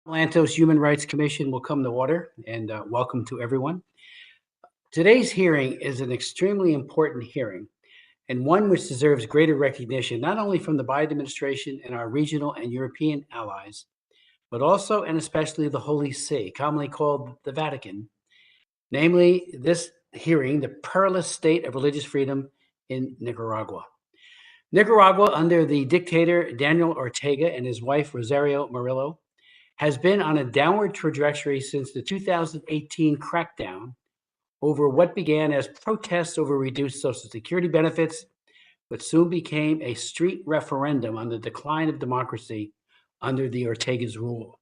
Lantos Human Rights Commission will come to order, and welcome to everyone. Today's hearing is an extremely important hearing and one which deserves greater recognition, not only from the Biden administration and our regional and European allies, but also and especially the Holy See, commonly called the Vatican, namely this hearing, the perilous state of religious freedom in Nicaragua. Nicaragua, under the dictator Daniel Ortega and his wife Rosario Murillo, has been on a downward trajectory since the 2018 crackdown over what began as protests over reduced Social Security benefits, but soon became a street referendum on the decline of democracy under the Ortega's rule.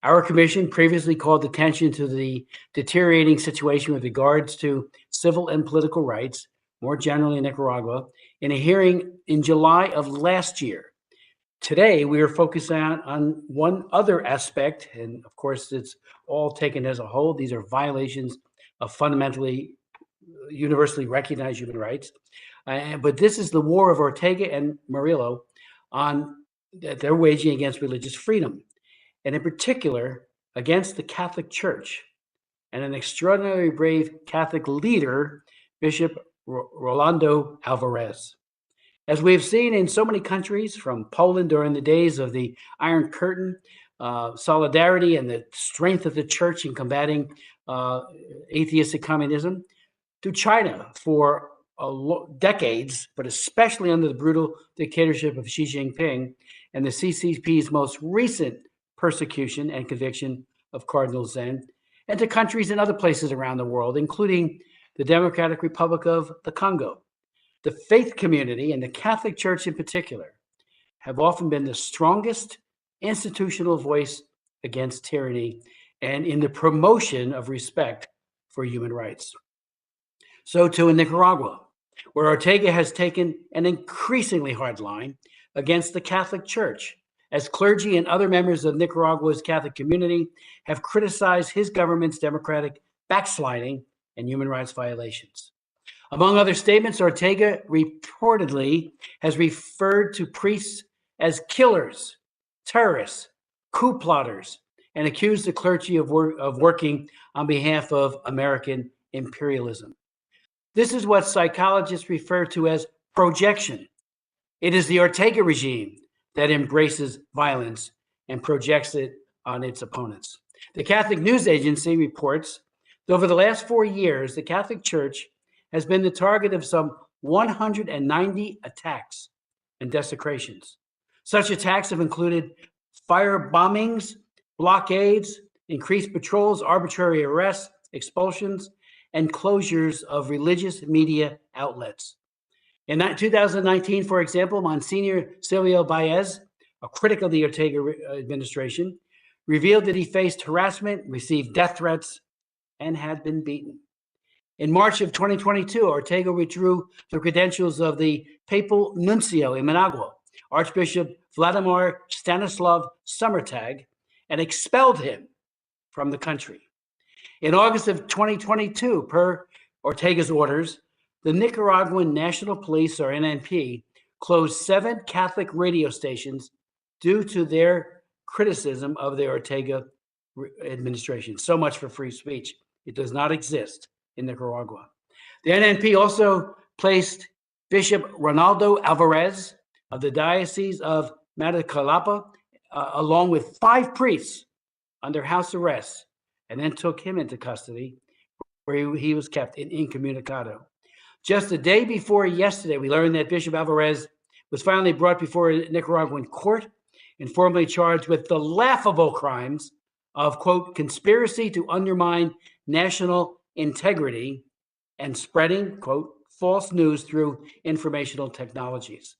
Our commission previously called attention to the deteriorating situation with regards to civil and political rights, more generally in Nicaragua, in a hearing in July of last year. Today, we are focusing on one other aspect, and of course, it's all taken as a whole. These are violations of fundamentally, universally recognized human rights. But this is the war of Ortega and Murillo that they're waging against religious freedom, and in particular, against the Catholic Church and an extraordinarily brave Catholic leader, Bishop Rolando Alvarez. As we have seen in so many countries, from Poland during the days of the Iron Curtain, solidarity and the strength of the church in combating atheistic communism, to China for decades, but especially under the brutal dictatorship of Xi Jinping and the CCP's most recent persecution and conviction of Cardinal Zen, and to countries in other places around the world, including the Democratic Republic of the Congo. The faith community, and the Catholic Church in particular, have often been the strongest institutional voice against tyranny and in the promotion of respect for human rights. So too in Nicaragua, where Ortega has taken an increasingly hard line against the Catholic Church, as clergy and other members of Nicaragua's Catholic community have criticized his government's democratic backsliding and human rights violations. Among other statements, Ortega reportedly has referred to priests as killers, terrorists, coup plotters, and accused the clergy of working on behalf of American imperialism. This is what psychologists refer to as projection. It is the Ortega regime that embraces violence and projects it on its opponents. The Catholic News Agency reports that over the last 4 years, the Catholic Church has been the target of some 190 attacks and desecrations. Such attacks have included fire bombings, blockades, increased patrols, arbitrary arrests, expulsions, and closures of religious media outlets. In 2019, for example, Monsignor Silvio Baez, a critic of the Ortega administration, revealed that he faced harassment, received death threats, and had been beaten. In March of 2022, Ortega withdrew the credentials of the papal nuncio in Managua, Archbishop Vladimir Stanislav Summertag, and expelled him from the country. In August of 2022, per Ortega's orders, the Nicaraguan National Police, or NNP, closed 7 Catholic radio stations due to their criticism of the Ortega administration. So much for free speech. It does not exist in Nicaragua. The NNP also placed Bishop Ronaldo Alvarez of the Diocese of Matagalpa, along with 5 priests, under house arrest, and then took him into custody, where he was kept incommunicado. Just a day before yesterday, we learned that Bishop Alvarez was finally brought before a Nicaraguan court and formally charged with the laughable crimes of, quote, conspiracy to undermine national integrity and spreading, quote, false news through informational technologies.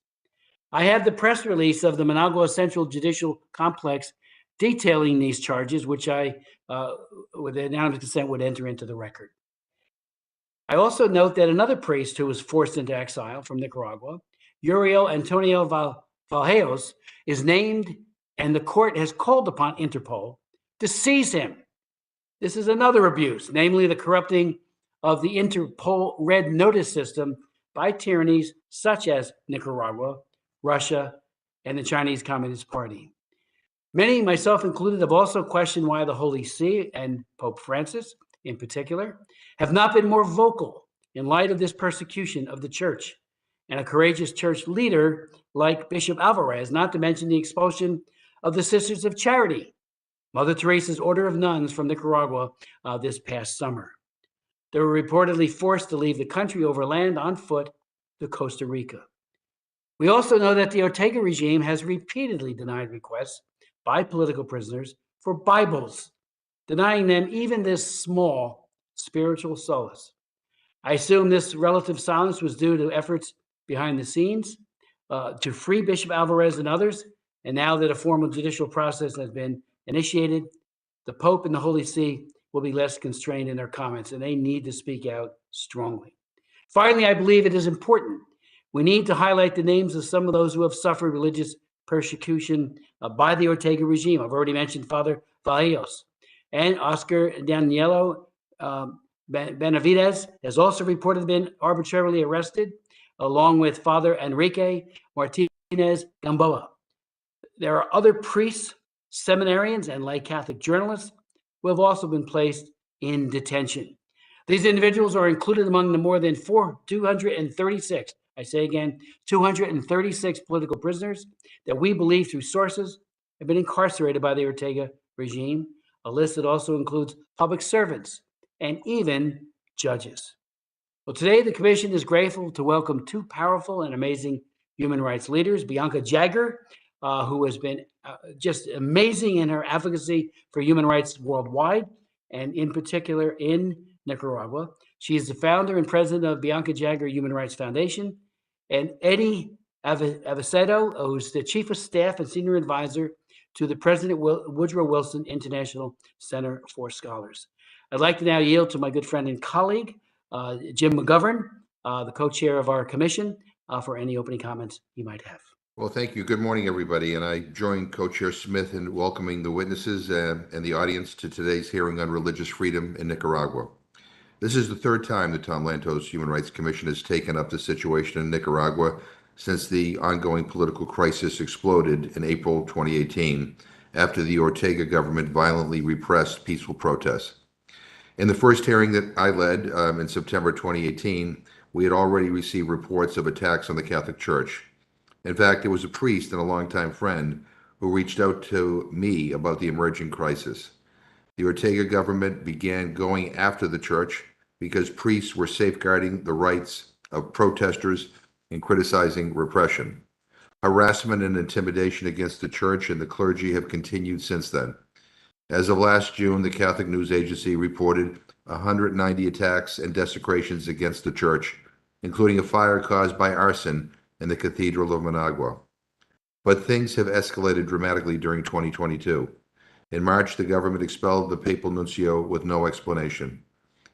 I have the press release of the Managua Central Judicial Complex detailing these charges, which I, with unanimous consent, would enter into the record. I also note that another priest who was forced into exile from Nicaragua, Uriel Antonio Valleos, is named, and the court has called upon Interpol to seize him. This is another abuse, namely the corrupting of the Interpol red notice system by tyrannies such as Nicaragua, Russia, and the Chinese Communist Party. Many, myself included, have also questioned why the Holy See and Pope Francis, in particular, have not been more vocal in light of this persecution of the church and a courageous church leader like Bishop Alvarez, not to mention the expulsion of the Sisters of Charity, Mother Teresa's order of nuns from Nicaragua this past summer. They were reportedly forced to leave the country overland on foot to Costa Rica. We also know that the Ortega regime has repeatedly denied requests by political prisoners for Bibles, denying them even this small spiritual solace. I assume this relative silence was due to efforts behind the scenes to free Bishop Alvarez and others. And now that a formal judicial process has been initiated, the Pope and the Holy See will be less constrained in their comments, and they need to speak out strongly. Finally, I believe it is important. We need to highlight the names of some of those who have suffered religious persecution by the Ortega regime. I've already mentioned Father Valleos, and Oscar Danielo Benavides has also reportedly been arbitrarily arrested, along with Father Enrique Martinez Gamboa. There are other priests, seminarians, and lay Catholic journalists who have also been placed in detention. These individuals are included among the more than 236, I say again, 236 political prisoners that we believe through sources have been incarcerated by the Ortega regime, a list that also includes public servants and even judges. Well, today the Commission is grateful to welcome two powerful and amazing human rights leaders, Bianca Jagger, who has been just amazing in her advocacy for human rights worldwide, and in particular in Nicaragua. She is the founder and president of Bianca Jagger Human Rights Foundation, and Eddie Avesedo, who's the chief of staff and senior advisor to the President Woodrow Wilson International Center for Scholars. I'd like to now yield to my good friend and colleague, Jim McGovern, the co-chair of our commission, for any opening comments you might have. Well, thank you. Good morning, everybody. And I join Co-Chair Smith in welcoming the witnesses and the audience to today's hearing on religious freedom in Nicaragua. This is the third time the Tom Lantos Human Rights Commission has taken up the situation in Nicaragua since the ongoing political crisis exploded in April 2018 after the Ortega government violently repressed peaceful protests. In the first hearing that I led in September 2018, we had already received reports of attacks on the Catholic Church. In fact, there was a priest and a longtime friend who reached out to me about the emerging crisis. The Ortega government began going after the church because priests were safeguarding the rights of protesters and criticizing repression. Harassment and intimidation against the church and the clergy have continued since then. As of last June, the Catholic News Agency reported 190 attacks and desecrations against the church, including a fire caused by arson in the Cathedral of Managua. But things have escalated dramatically during 2022. In March, the government expelled the papal nuncio with no explanation.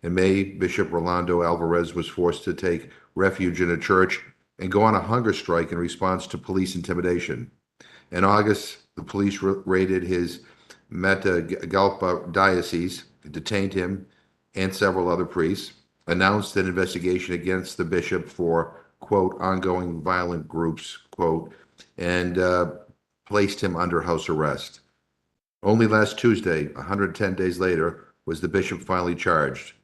In May, Bishop Rolando Alvarez was forced to take refuge in a church and go on a hunger strike in response to police intimidation. In August, the police raided his Matagalpa diocese, detained him and several other priests, announced an investigation against the bishop for, quote, ongoing violent groups, quote, and placed him under house arrest. Only last Tuesday, 110 days later, was the bishop finally charged.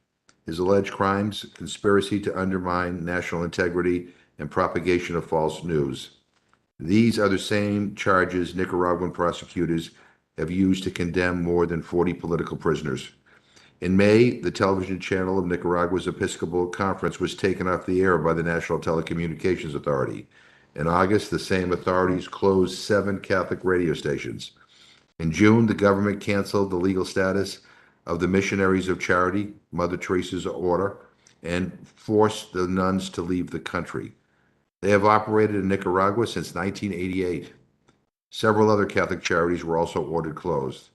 His alleged crimes: conspiracy to undermine national integrity and propagation of false news. These are the same charges Nicaraguan prosecutors have used to condemn more than 40 political prisoners. In May, the television channel of Nicaragua's Episcopal Conference was taken off the air by the National Telecommunications Authority. In August, the same authorities closed 7 Catholic radio stations. In June, the government canceled the legal status of the Missionaries of Charity, Mother Teresa's order, and forced the nuns to leave the country. They have operated in Nicaragua since 1988. Several other Catholic charities were also ordered closed.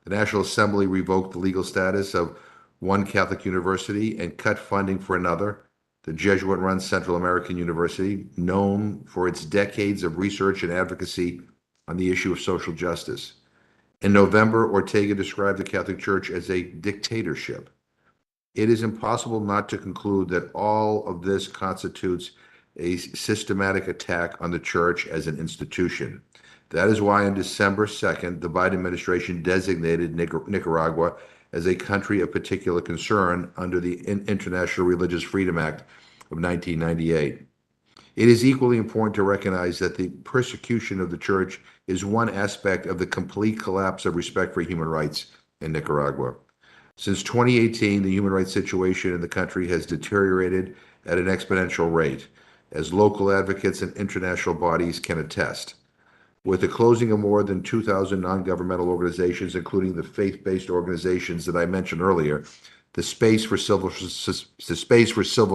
The National Assembly revoked the legal status of one Catholic university and cut funding for another, the Jesuit-run Central American University, known for its decades of research and advocacy on the issue of social justice. In November, Ortega described the Catholic Church as a dictatorship. It is impossible not to conclude that all of this constitutes a systematic attack on the Church as an institution. That is why on December 2nd, the Biden administration designated Nicaragua as a country of particular concern under the International Religious Freedom Act of 1998. It is equally important to recognize that the persecution of the church is one aspect of the complete collapse of respect for human rights in Nicaragua. Since 2018, the human rights situation in the country has deteriorated at an exponential rate, as local advocates and international bodies can attest. With the closing of more than 2,000 non-governmental organizations, including the faith-based organizations that I mentioned earlier, the space for civil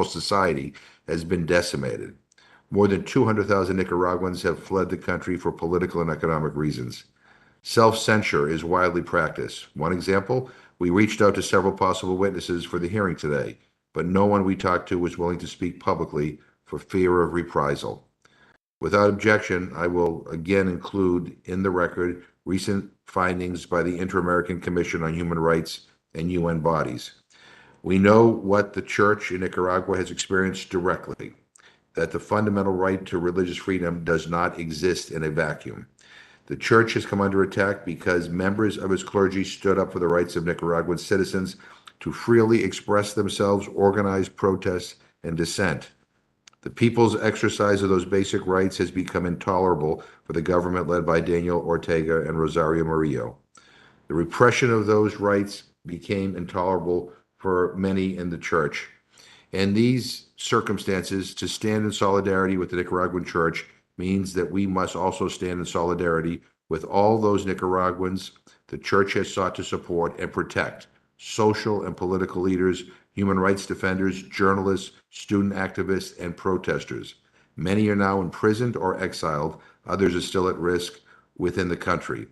society has been decimated. More than 200,000 Nicaraguans have fled the country for political and economic reasons. Self-censure is widely practiced. One example, we reached out to several possible witnesses for the hearing today, but no one we talked to was willing to speak publicly for fear of reprisal. Without objection, I will again include in the record recent findings by the Inter-American Commission on Human Rights and UN bodies. We know what the church in Nicaragua has experienced directly, that the fundamental right to religious freedom does not exist in a vacuum. The church has come under attack because members of its clergy stood up for the rights of Nicaraguan citizens to freely express themselves, organize protests, and dissent. The people's exercise of those basic rights has become intolerable for the government led by Daniel Ortega and Rosario Murillo. The repression of those rights became intolerable for many in the church. In these circumstances, to stand in solidarity with the Nicaraguan church means that we must also stand in solidarity with all those Nicaraguans the church has sought to support and protect: social and political leaders, human rights defenders, journalists, student activists, and protesters. Many are now imprisoned or exiled. Others are still at risk within the country.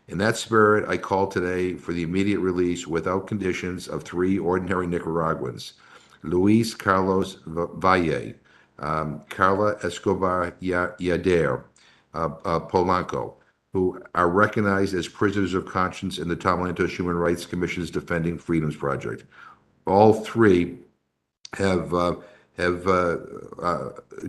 In that spirit, I call today for the immediate release without conditions of three ordinary Nicaraguans: Luis Carlos Valle, Carla Escobar Yader, Polanco, who are recognized as prisoners of conscience in the Tom Lantos Human Rights Commission's Defending Freedoms Project. All three have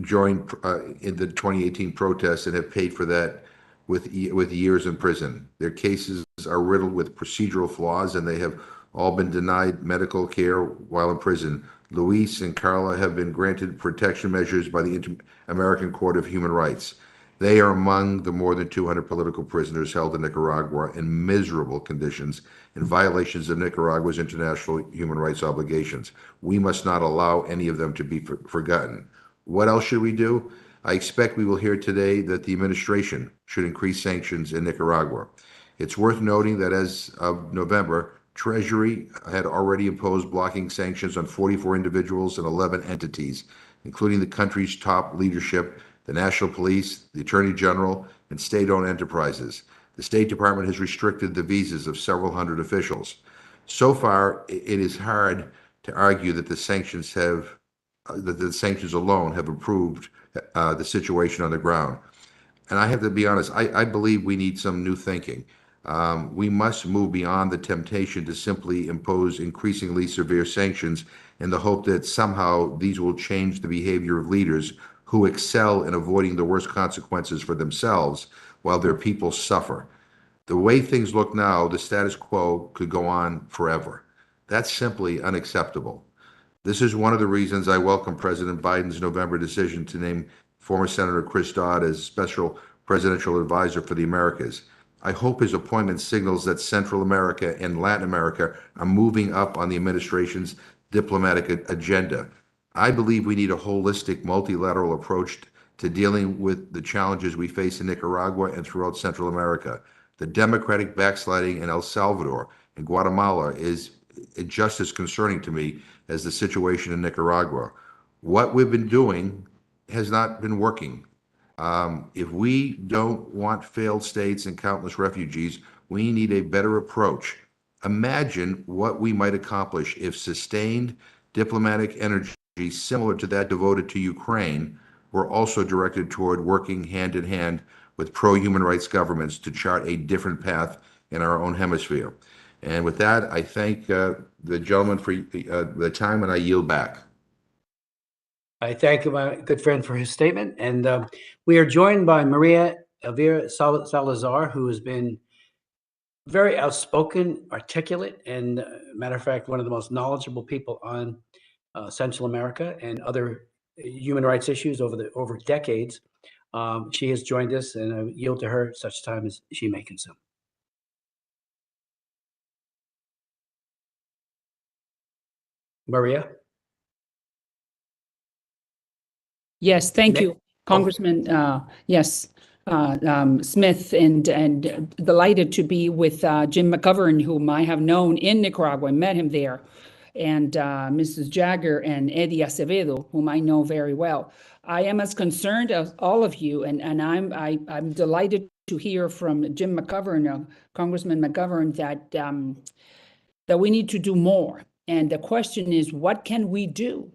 joined in the 2018 protests and have paid for that with years in prison. Their cases are riddled with procedural flaws, and they have all been denied medical care while in prison. Luis and Carla have been granted protection measures by the Inter-American Court of Human Rights. They are among the more than 200 political prisoners held in Nicaragua in miserable conditions in violations of Nicaragua's international human rights obligations. We must not allow any of them to be forgotten. What else should we do? I expect we will hear today that the administration should increase sanctions in Nicaragua. It's worth noting that as of November, Treasury had already imposed blocking sanctions on 44 individuals and 11 entities, including the country's top leadership, the National Police, the Attorney General, and state-owned enterprises. The State Department has restricted the visas of several hundred officials. So far, it is hard to argue that the sanctions alone have improved the situation on the ground. And I have to be honest, I believe we need some new thinking. We must move beyond the temptation to simply impose increasingly severe sanctions in the hope that somehow these will change the behavior of leaders who excel in avoiding the worst consequences for themselves while their people suffer. The way things look now, the status quo could go on forever. That's simply unacceptable. This is one of the reasons I welcome President Biden's November decision to name former Senator Chris Dodd as Special Presidential Advisor for the Americas. I hope his appointment signals that Central America and Latin America are moving up on the administration's diplomatic agenda. I believe we need a holistic, multilateral approach to dealing with the challenges we face in Nicaragua and throughout Central America. The democratic backsliding in El Salvador and Guatemala is just as concerning to me as the situation in Nicaragua. What we've been doing has not been working. If we don't want failed states and countless refugees, we need a better approach. Imagine what we might accomplish if sustained diplomatic energy similar to that devoted to Ukraine were also directed toward working hand in hand with pro-human rights governments to chart a different path in our own hemisphere. And with that, I thank the gentleman for the time, and I yield back. I thank my good friend for his statement. And we are joined by Maria Elvira Salazar, who has been very outspoken, articulate, and matter of fact, one of the most knowledgeable people on Central America and other human rights issues over decades. She has joined us, and I yield to her such time as she may consume. Maria? Yes, thank you, Congressman. Yes, Smith, and delighted to be with Jim McGovern, whom I have known in Nicaragua. I met him there, and Mrs. Jagger and Eddie Acevedo, whom I know very well. I am as concerned as all of you, and I'm delighted to hear from Jim McGovern, Congressman McGovern, that we need to do more. And the question is, what can we do?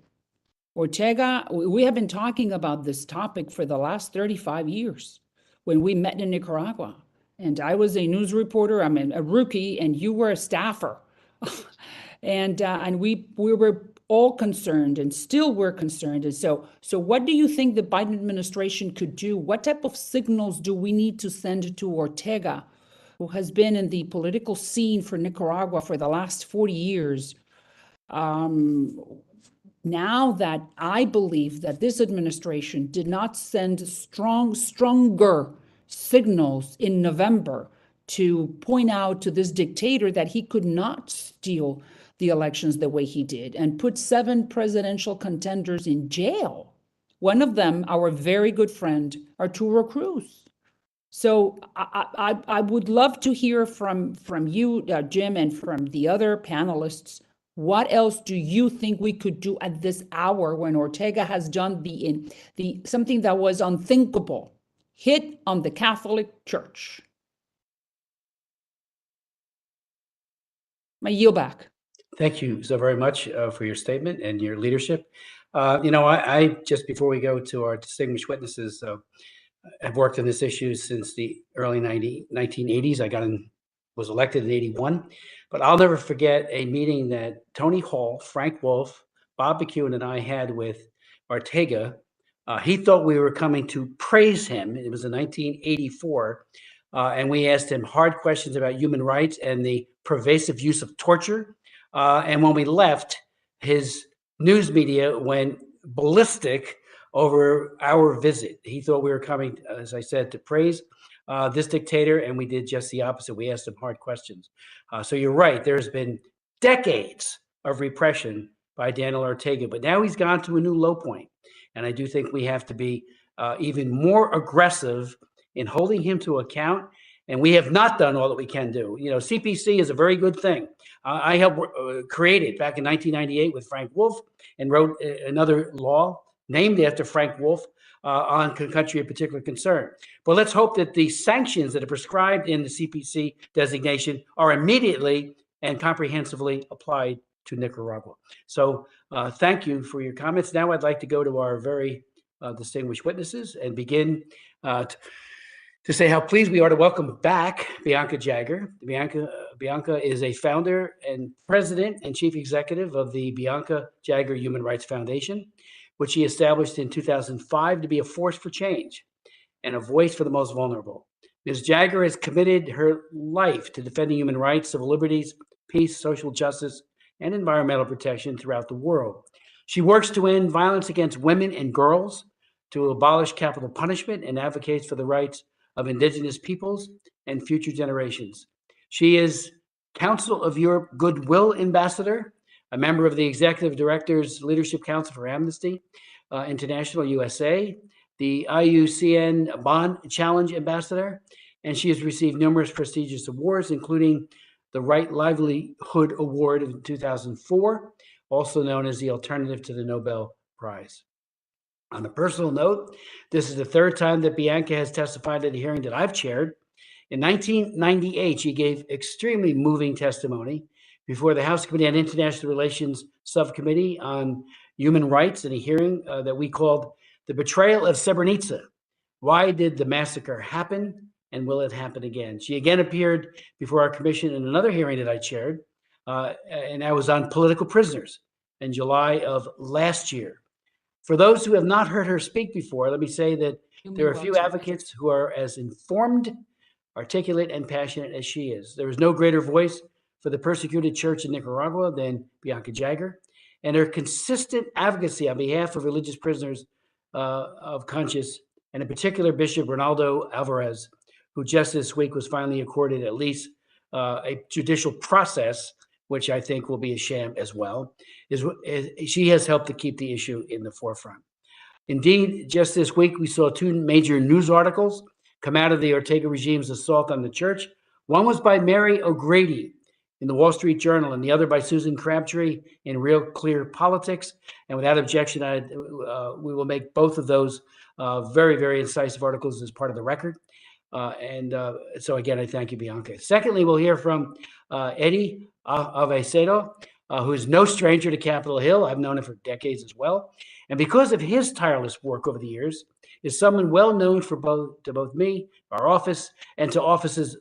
Ortega, we have been talking about this topic for the last 35 years when we met in Nicaragua. And I was a news reporter, I'm a rookie, and you were a staffer. and we were all concerned and still were concerned. And so what do you think the Biden administration could do? What type of signals do we need to send to Ortega, who has been in the political scene for Nicaragua for the last 40 years? Now that I believe that this administration did not send stronger signals in November to point out to this dictator that he could not steal the elections the way he did and put 7 presidential contenders in jail. One of them, our very good friend, Arturo Cruz. So I would love to hear from you, Jim, and from the other panelists. What else do you think we could do at this hour when Ortega has done the something that was unthinkable, hit on the Catholic Church? I yield back. Thank you so very much for your statement and your leadership. I just before we go to our distinguished witnesses, I've worked on this issue since the early 1980s. Was elected in 81, but I'll never forget a meeting that Tony Hall, Frank Wolf, Bob McEwen, and I had with Ortega. He thought we were coming to praise him. It was in 1984, and we asked him hard questions about human rights and the pervasive use of torture. And when we left, his news media went ballistic over our visit. He thought we were coming, as I said, to praise this dictator, and we did just the opposite. We asked him hard questions. So you're right. There's been decades of repression by Daniel Ortega, but now he's gone to a new low point. And I do think we have to be even more aggressive in holding him to account. And we have not done all that we can do. CPC is a very good thing. I helped create it back in 1998 with Frank Wolf and wrote another law named after Frank Wolf on country of particular concern. But let's hope that the sanctions that are prescribed in the CPC designation are immediately and comprehensively applied to Nicaragua. So thank you for your comments. Now I'd like to go to our very distinguished witnesses and begin to say how pleased we are to welcome back Bianca Jagger. Bianca is a founder and president and chief executive of the Bianca Jagger Human Rights Foundation, which she established in 2005 to be a force for change and a voice for the most vulnerable. Ms. Jagger has committed her life to defending human rights, civil liberties, peace, social justice, and environmental protection throughout the world. She works to end violence against women and girls, to abolish capital punishment, and advocates for the rights of indigenous peoples and future generations. She is Council of Europe Goodwill Ambassador, a member of the Executive Directors Leadership Council for Amnesty International USA, the IUCN Bond Challenge Ambassador, and she has received numerous prestigious awards, including the Right Livelihood Award in 2004, also known as the alternative to the Nobel Prize. On a personal note, this is the third time that Bianca has testified at a hearing that I've chaired. In 1998, she gave extremely moving testimony before the House Committee on International Relations Subcommittee on Human Rights in a hearing that we called The Betrayal of Srebrenica. Why did the massacre happen, and will it happen again? She again appeared before our commission in another hearing that I chaired, and that was on political prisoners in July of last year. For those who have not heard her speak before, let me say that There are few advocates who are as informed, articulate, and passionate as she is. There is no greater voice for the persecuted church in Nicaragua than Bianca Jagger, and her consistent advocacy on behalf of religious prisoners of conscience, and in particular Bishop Ronaldo Alvarez, who just this week was finally accorded at least a judicial process, which I think will be a sham as well, she has helped to keep the issue in the forefront. Indeed, just this week, we saw two major news articles come out of the Ortega regime's assault on the church. One was by Mary O'Grady in the Wall Street Journal, and the other by Susan Crabtree in Real Clear Politics. And without objection, we will make both of those very, very incisive articles as part of the record. So again, I thank you, Bianca. Secondly, we'll hear from Eddie Avesedo, who is no stranger to Capitol Hill. I've known him for decades as well. And because of his tireless work over the years, is someone well known to both me, our office, and to offices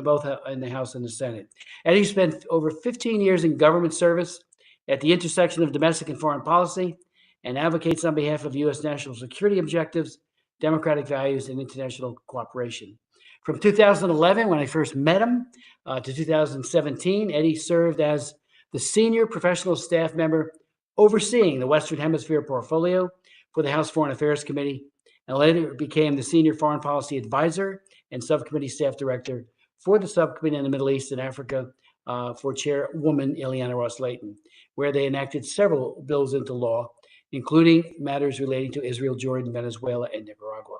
both in the House and the Senate. Eddie spent over 15 years in government service at the intersection of domestic and foreign policy, and advocates on behalf of U.S. national security objectives, democratic values, and international cooperation. From 2011, when I first met him, to 2017, Eddie served as the senior professional staff member overseeing the Western Hemisphere portfolio for the House Foreign Affairs Committee, and later became the senior foreign policy advisor and subcommittee staff director for the subcommittee on the Middle East and Africa for Chairwoman Ileana Ross-Layton, where they enacted several bills into law, including matters relating to Israel, Jordan, Venezuela, and Nicaragua.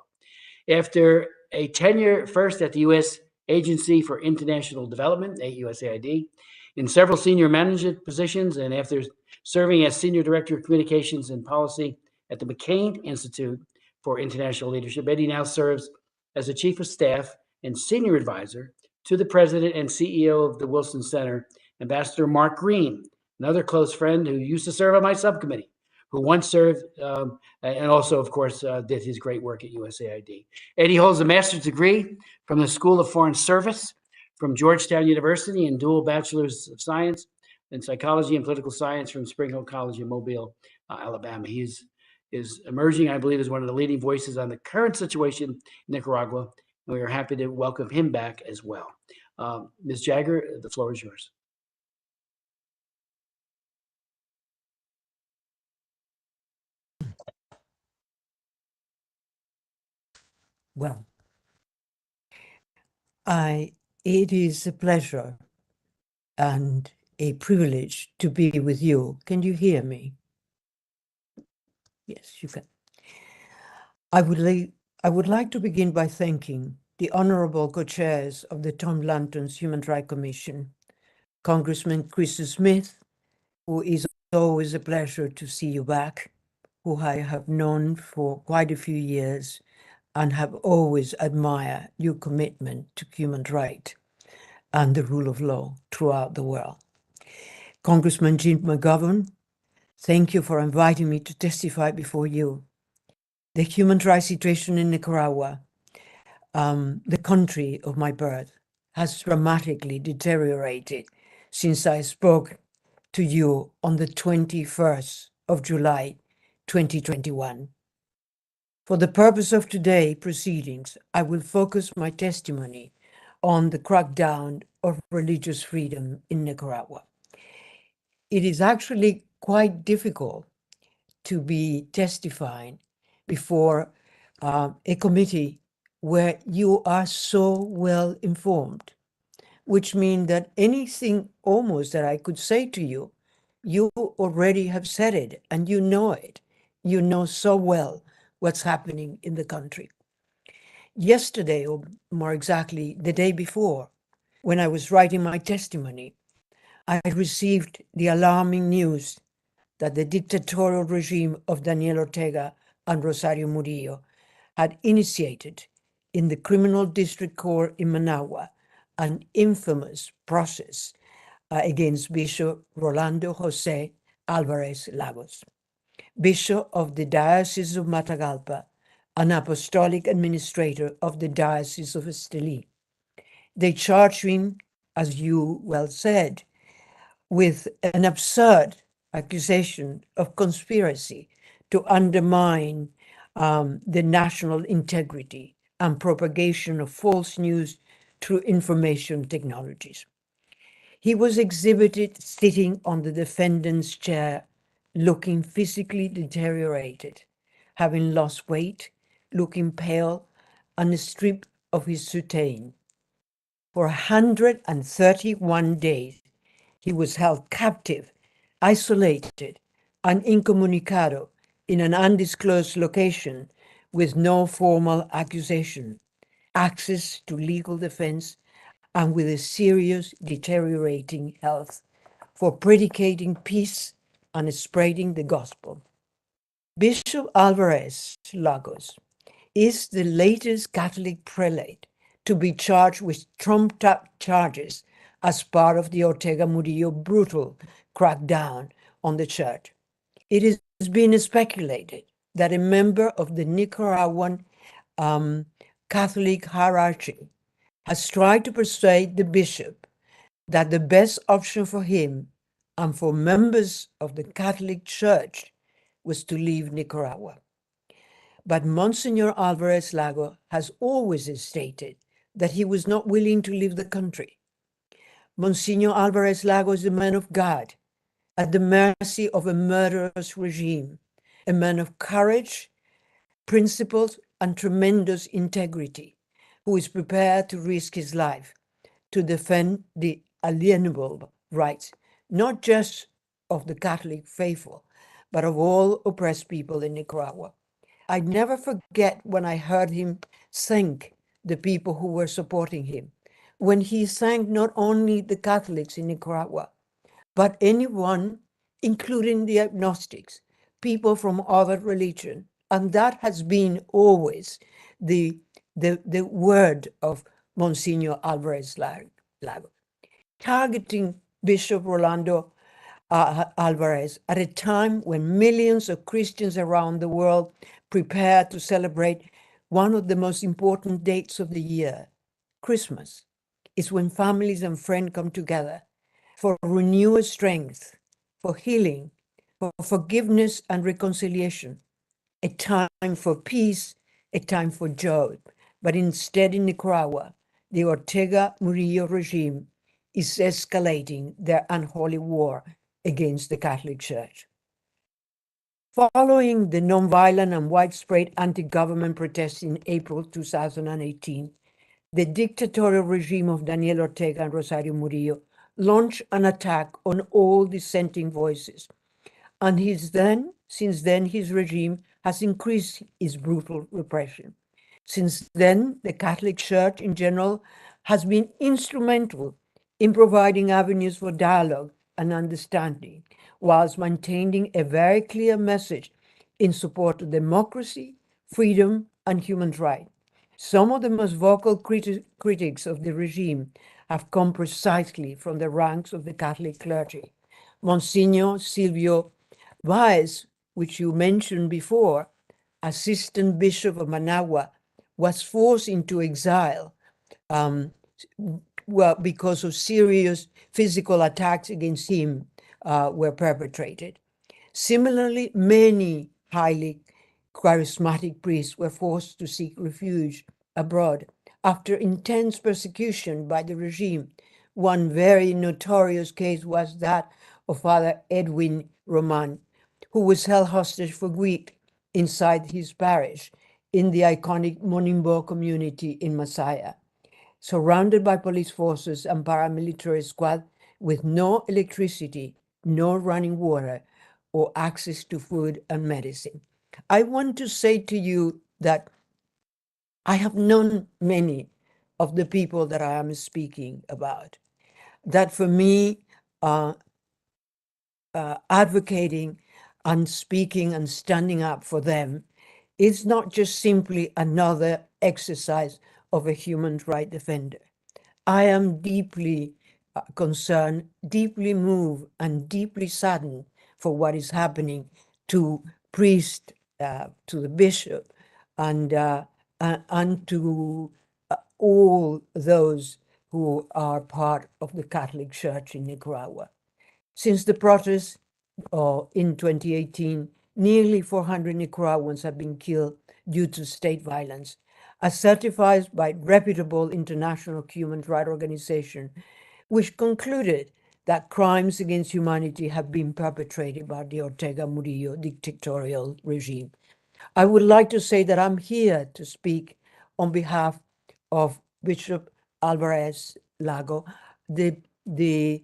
After a tenure first at the U.S. Agency for International Development, USAID, in several senior management positions, and after serving as Senior Director of Communications and Policy at the McCain Institute for International Leadership, Eddie now serves as the Chief of Staff and Senior Advisor to the President and CEO of the Wilson Center, Ambassador Mark Green, another close friend who used to serve on my subcommittee, who once served and also, of course, did his great work at USAID. Eddie holds a master's degree from the School of Foreign Service from Georgetown University and dual bachelor's of science in psychology and political science from Spring Hill College in Mobile, Alabama. He is emerging, I believe, as one of the leading voices on the current situation in Nicaragua, and we are happy to welcome him back as well. Ms. Jagger, the floor is yours. Well, it is a pleasure and a privilege to be with you. Can you hear me? Yes, you can. I would like to begin by thanking the honorable co-chairs of the Tom Lantos Human Rights Commission, Congressman Chris Smith, who is always a pleasure to see you back, who I have known for quite a few years and have always admired your commitment to human rights and the rule of law throughout the world. Congressman Jim McGovern, thank you for inviting me to testify before you. The human rights situation in Nicaragua, the country of my birth, has dramatically deteriorated since I spoke to you on the 21st of July, 2021. For the purpose of today's proceedings, I will focus my testimony on the crackdown of religious freedom in Nicaragua. It is actually quite difficult to be testifying before a committee where you are so well informed, which means that anything almost that I could say to you, you already have said it and you know it. You know so well what's happening in the country. Yesterday, or more exactly the day before, when I was writing my testimony, I received the alarming news that the dictatorial regime of Daniel Ortega and Rosario Murillo had initiated in the Criminal District Court in Managua an infamous process against Bishop Rolando Jose Alvarez Lagos, Bishop of the Diocese of Matagalpa and Apostolic Administrator of the Diocese of Estelí. They charged him, as you well said, with an absurd accusation of conspiracy to undermine the national integrity and propagation of false news through information technologies. He was exhibited sitting on the defendant's chair, looking physically deteriorated, having lost weight, looking pale, and stripped of his soutane. For 131 days, he was held captive, isolated, and incommunicado in an undisclosed location with no formal accusation, access to legal defense, and with a serious deteriorating health for predicating peace and spreading the gospel. Bishop Alvarez Lagos is the latest Catholic prelate to be charged with trumped-up charges as part of the Ortega Murillo brutal crackdown on the church. It has been speculated that a member of the Nicaraguan Catholic hierarchy has tried to persuade the bishop that the best option for him and for members of the Catholic Church was to leave Nicaragua. But Monsignor Alvarez Lago has always stated that he was not willing to leave the country. Monsignor Alvarez Lago is a man of God, at the mercy of a murderous regime, a man of courage, principles, and tremendous integrity, who is prepared to risk his life to defend the alienable rights, not just of the Catholic faithful, but of all oppressed people in Nicaragua. I never forget when I heard him thank the people who were supporting him, when he thanked not only the Catholics in Nicaragua, but anyone, including the agnostics, people from other religion. And that has been always the word of Monsignor Alvarez Lago, targeting Bishop Rolando Alvarez at a time when millions of Christians around the world prepare to celebrate one of the most important dates of the year, Christmas. Is when families and friends come together for renewed strength, for healing, for forgiveness and reconciliation, a time for peace, a time for joy. But instead in Nicaragua, the Ortega Murillo regime is escalating their unholy war against the Catholic Church. Following the nonviolent and widespread anti-government protests in April 2018, the dictatorial regime of Daniel Ortega and Rosario Murillo launched an attack on all dissenting voices. And since then, his regime has increased its brutal repression. Since then, the Catholic Church in general has been instrumental in providing avenues for dialogue and understanding, whilst maintaining a very clear message in support of democracy, freedom, and human rights. Some of the most vocal critics of the regime have come precisely from the ranks of the Catholic clergy. Monsignor Silvio Baez, which you mentioned before, Assistant Bishop of Managua, was forced into exile because of serious physical attacks against him were perpetrated. Similarly, many highly charismatic priests were forced to seek refuge abroad after intense persecution by the regime. One very notorious case was that of Father Edwin Roman, who was held hostage for a week inside his parish in the iconic Monimbo community in Masaya, surrounded by police forces and paramilitary squad with no electricity, no running water, or access to food and medicine. I want to say to you that I have known many of the people that I am speaking about, that for me, advocating and speaking and standing up for them is not just simply another exercise of a human rights defender. I am deeply concerned, deeply moved, and deeply saddened for what is happening to priests, to the bishop, and to all those who are part of the Catholic Church in Nicaragua. Since the protests in 2018, nearly 400 Nicaraguans have been killed due to state violence, as certified by reputable international human rights organization, which concluded that crimes against humanity have been perpetrated by the Ortega Murillo dictatorial regime. I would like to say that I'm here to speak on behalf of Bishop Alvarez Lago, the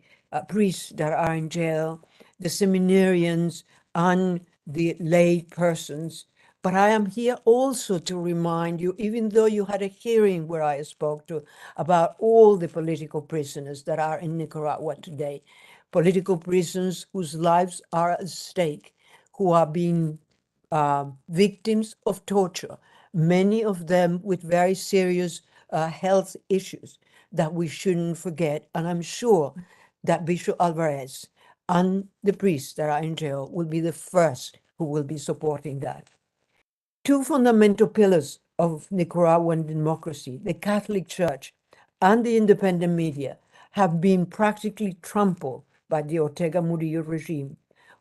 priests that are in jail, the seminarians, and the lay persons. But I am here also to remind you, even though you had a hearing where I spoke to about all the political prisoners that are in Nicaragua today, political prisoners whose lives are at stake, who are being victims of torture, many of them with very serious health issues that we shouldn't forget. And I'm sure that Bishop Alvarez and the priests that are in jail will be the first who will be supporting that. Two fundamental pillars of Nicaraguan democracy, the Catholic Church and the independent media, have been practically trampled by the Ortega Murillo regime.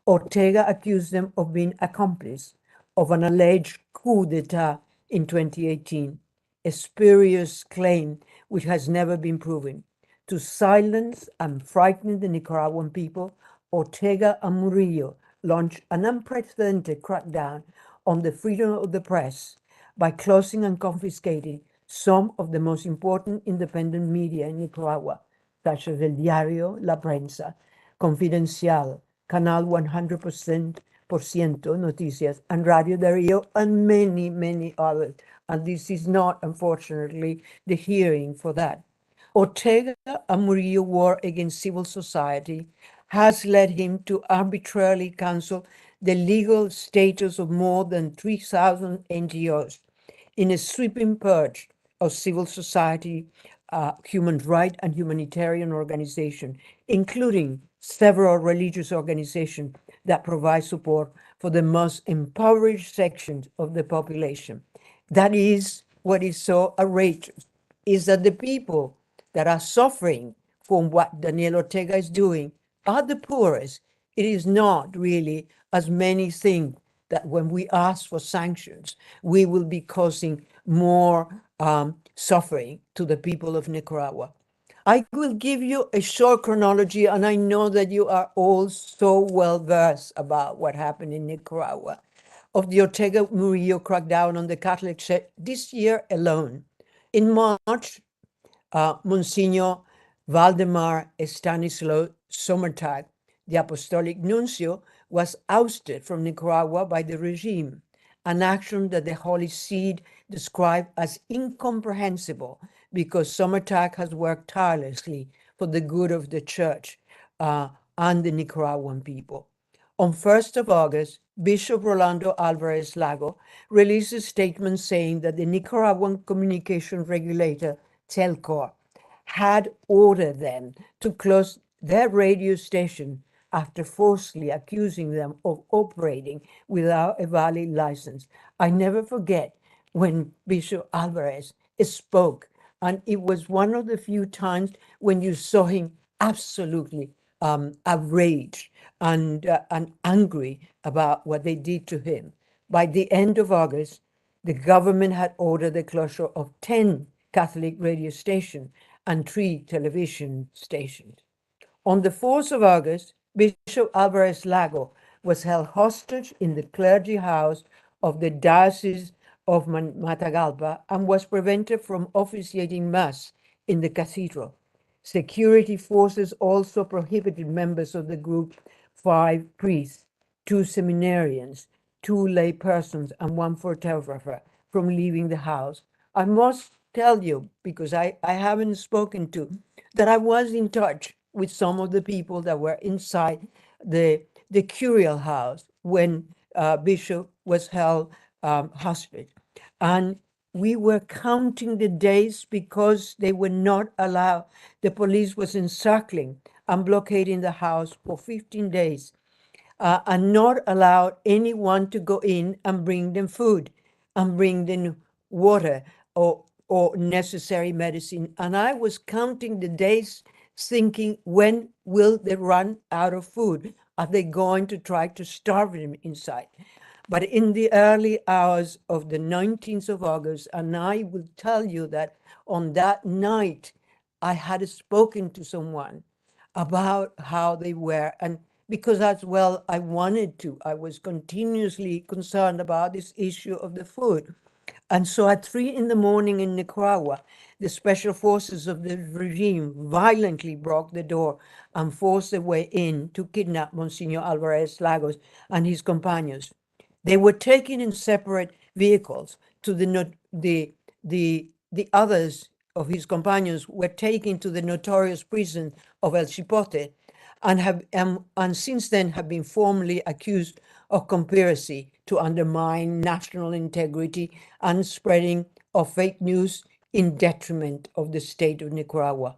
Ortega accused them of being accomplices of an alleged coup d'etat in 2018, a spurious claim which has never been proven. To silence and frighten the Nicaraguan people, Ortega and Murillo launched an unprecedented crackdown on the freedom of the press by closing and confiscating some of the most important independent media in Nicaragua, such as El Diario, La Prensa, Confidencial, Canal 100% Noticias, and Radio Darío, and many, many others. And this is not, unfortunately, the hearing for that. Ortega and Murillo war against civil society has led him to arbitrarily cancel the legal status of more than 3,000 NGOs in a sweeping purge of civil society, human rights, and humanitarian organizations, including several religious organizations that provide support for the most impoverished sections of the population. That is what is so outrageous, is that the people that are suffering from what Daniel Ortega is doing are the poorest. It is not really, as many think, that when we ask for sanctions, we will be causing more suffering to the people of Nicaragua. I will give you a short chronology, and I know that you are all so well versed about what happened in Nicaragua, of the Ortega Murillo crackdown on the Catholic Church this year alone. In March, Monsignor Valdemar Stanislaw Sommertag, the apostolic nuncio, was ousted from Nicaragua by the regime, an action that the Holy See described as incomprehensible because Sommertag has worked tirelessly for the good of the church and the Nicaraguan people. On 1st of August, Bishop Rolando Alvarez Lago released a statement saying that the Nicaraguan communication regulator, Telcor, had ordered them to close their radio station after falsely accusing them of operating without a valid license. I never forget when Bishop Alvarez spoke, and it was one of the few times when you saw him absolutely outraged and angry about what they did to him. By the end of August, the government had ordered the closure of 10 Catholic radio stations and 3 television stations. On the 4th of August, Bishop Alvarez Lago was held hostage in the clergy house of the Diocese of Matagalpa and was prevented from officiating Mass in the cathedral. Security forces also prohibited members of the group, 5 priests, 2 seminarians, 2 lay persons, and 1 photographer from leaving the house. I must tell you, because I haven't spoken to, that I was in touch with some of the people that were inside the curial house when Bishop was held hostage. And we were counting the days because they were not allowed. The police was encircling and blockading the house for 15 days and not allowed anyone to go in and bring them food and bring them water or necessary medicine. And I was counting the days thinking, when will they run out of food? Are they going to try to starve them inside? But in the early hours of the 19th of August, and I will tell you that on that night, I had spoken to someone about how they were. And because as well, I wanted to, I was continuously concerned about this issue of the food. And so at 3 in the morning in Nicaragua, the special forces of the regime violently broke the door and forced their way in to kidnap Monsignor Alvarez Lagos and his companions. They were taken in separate vehicles to the others of his companions were taken to the notorious prison of El Chipote and since then have been formally accused of conspiracy to undermine national integrity and spreading of fake news in detriment of the state of Nicaragua,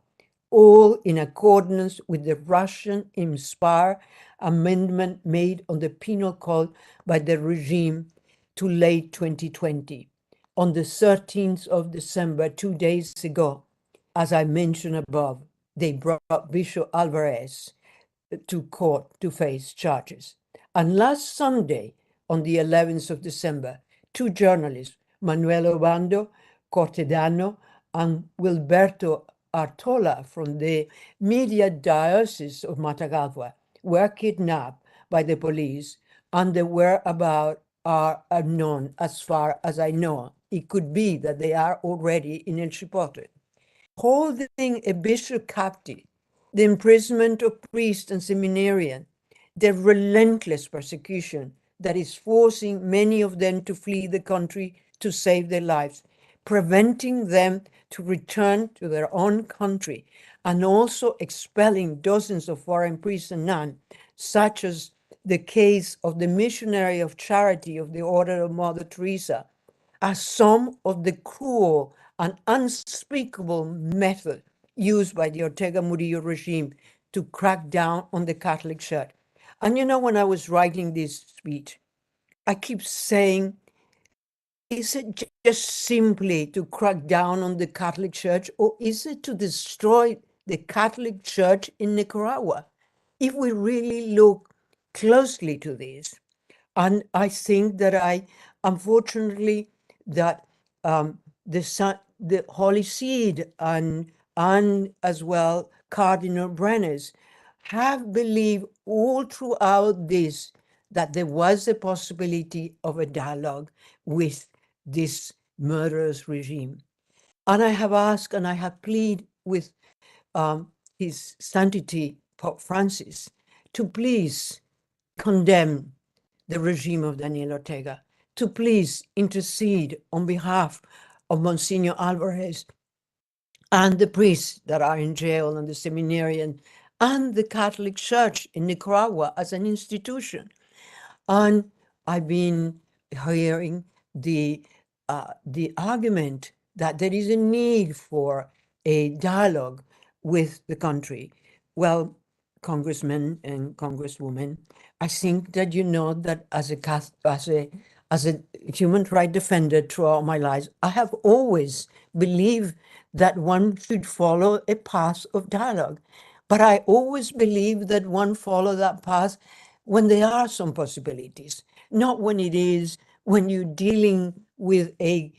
all in accordance with the Russian-inspired amendment made on the penal code by the regime to late 2020. On the 13th of December, 2 days ago, as I mentioned above, they brought Bishop Alvarez to court to face charges. And last Sunday, on the 11th of December, two journalists, Manuel Obando Cortedano and Wilberto Artola from the media diocese of Matagalpa, were kidnapped by the police, and their whereabouts are unknown as far as I know. It could be that they are already in El Chipote. Holding a bishop captive, the imprisonment of priests and seminarians, the relentless persecution that is forcing many of them to flee the country to save their lives, preventing them to return to their own country, and also expelling dozens of foreign priests and nuns, such as the case of the missionary of charity of the Order of Mother Teresa, are some of the cruel and unspeakable methods used by the Ortega Murillo regime to crack down on the Catholic Church. And you know, when I was writing this speech, I keep saying, is it just simply to crack down on the Catholic Church, or is it to destroy the Catholic Church in Nicaragua? If we really look closely to this, and I think that unfortunately, that the Holy Seed and as well Cardinal Brenners have believed all throughout this that there was a possibility of a dialogue with this murderous regime. And I have asked and I have pleaded with His Sanctity Pope Francis to please condemn the regime of Daniel Ortega, to please intercede on behalf of Monsignor Alvarez and the priests that are in jail and the seminarian and the Catholic Church in Nicaragua as an institution. And I've been hearing the argument that there is a need for a dialogue with the country. Well, Congressman and Congresswoman, I think that you know that as a human rights defender throughout my life, I have always believed that one should follow a path of dialogue. But I always believe that one follow that path when there are some possibilities, not when you're dealing with a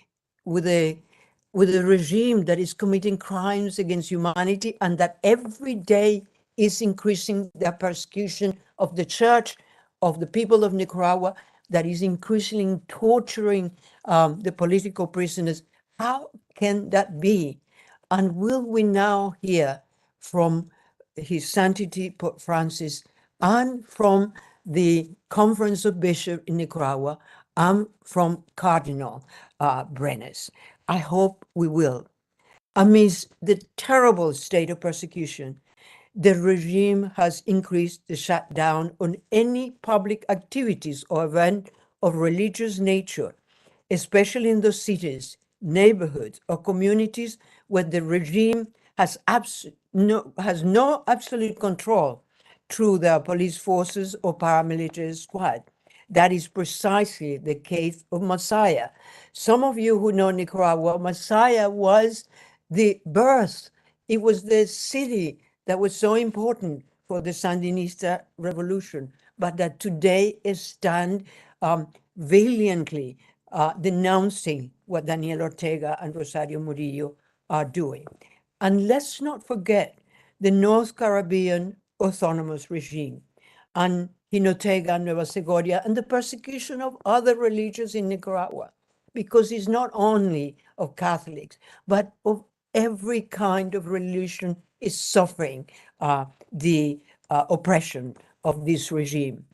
regime that is committing crimes against humanity and that every day is increasing the persecution of the church, of the people of Nicaragua, that is increasingly torturing the political prisoners. How can that be? And will we now hear from His Sanctity Pope Francis and from the Conference of Bishops in Nicaragua and from Cardinal Brenners? I hope we will. Amidst the terrible state of persecution, the regime has increased the shutdown on any public activities or event of religious nature, especially in those cities, neighborhoods, or communities where the regime has no absolute control through their police forces or paramilitary squad. That is precisely the case of Masaya. Some of you who know Nicaragua, Masaya was the birth. It was the city that was so important for the Sandinista revolution. but that today stand valiantly denouncing what Daniel Ortega and Rosario Murillo are doing. And let's not forget the North Caribbean autonomous regime and Jinotega, Nueva Segovia, and the persecution of other religions in Nicaragua, because it's not only of Catholics, but of every kind of religion is suffering the oppression of this regime.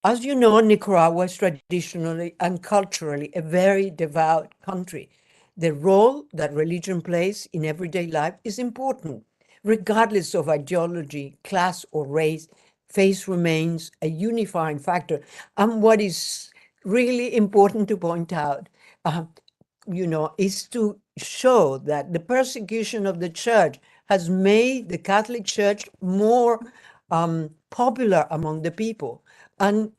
As you know, Nicaragua is traditionally and culturally a very devout country. The role that religion plays in everyday life is important. Regardless of ideology, class, or race, faith remains a unifying factor. And what is really important to point out, is to show that the persecution of the church has made the Catholic Church more popular among the people. And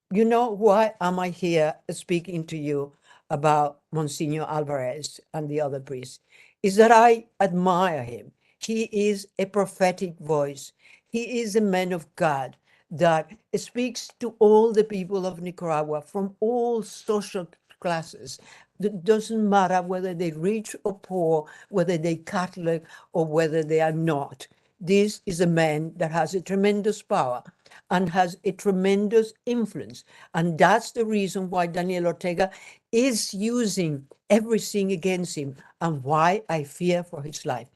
why am I here speaking to you about Monsignor Alvarez and the other priests? Is that I admire him. He is a prophetic voice. He is a man of God that speaks to all the people of Nicaragua from all social classes. It doesn't matter whether they're rich or poor, whether they're Catholic or whether they are not. This is a man that has a tremendous power and has a tremendous influence. And that's the reason why Daniel Ortega is using everything against him and why I fear for his life.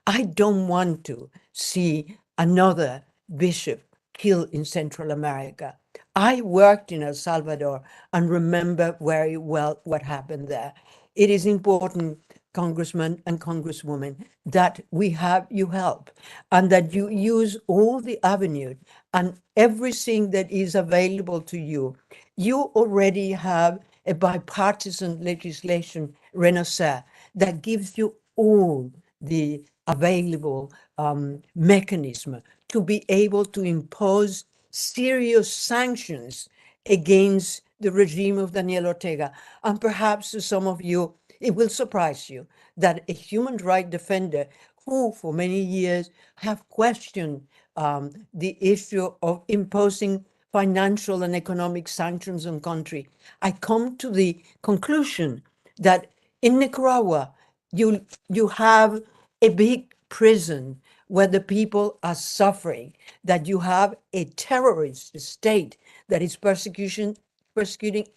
I don't want to see another bishop killed in Central America. I worked in El Salvador and remember very well what happened there. It is important, Congressman and Congresswoman, that you help and that you use all the avenues and everything that is available to you. You already have a bipartisan legislation, Renaissance, that gives you all the available mechanism to be able to impose serious sanctions against the regime of Daniel Ortega. And perhaps to some of you, it will surprise you that a human rights defender who for many years have questioned the issue of imposing financial and economic sanctions on country, I come to the conclusion that in Nicaragua, you have a big prison where the people are suffering, that you have a terrorist state that is persecuting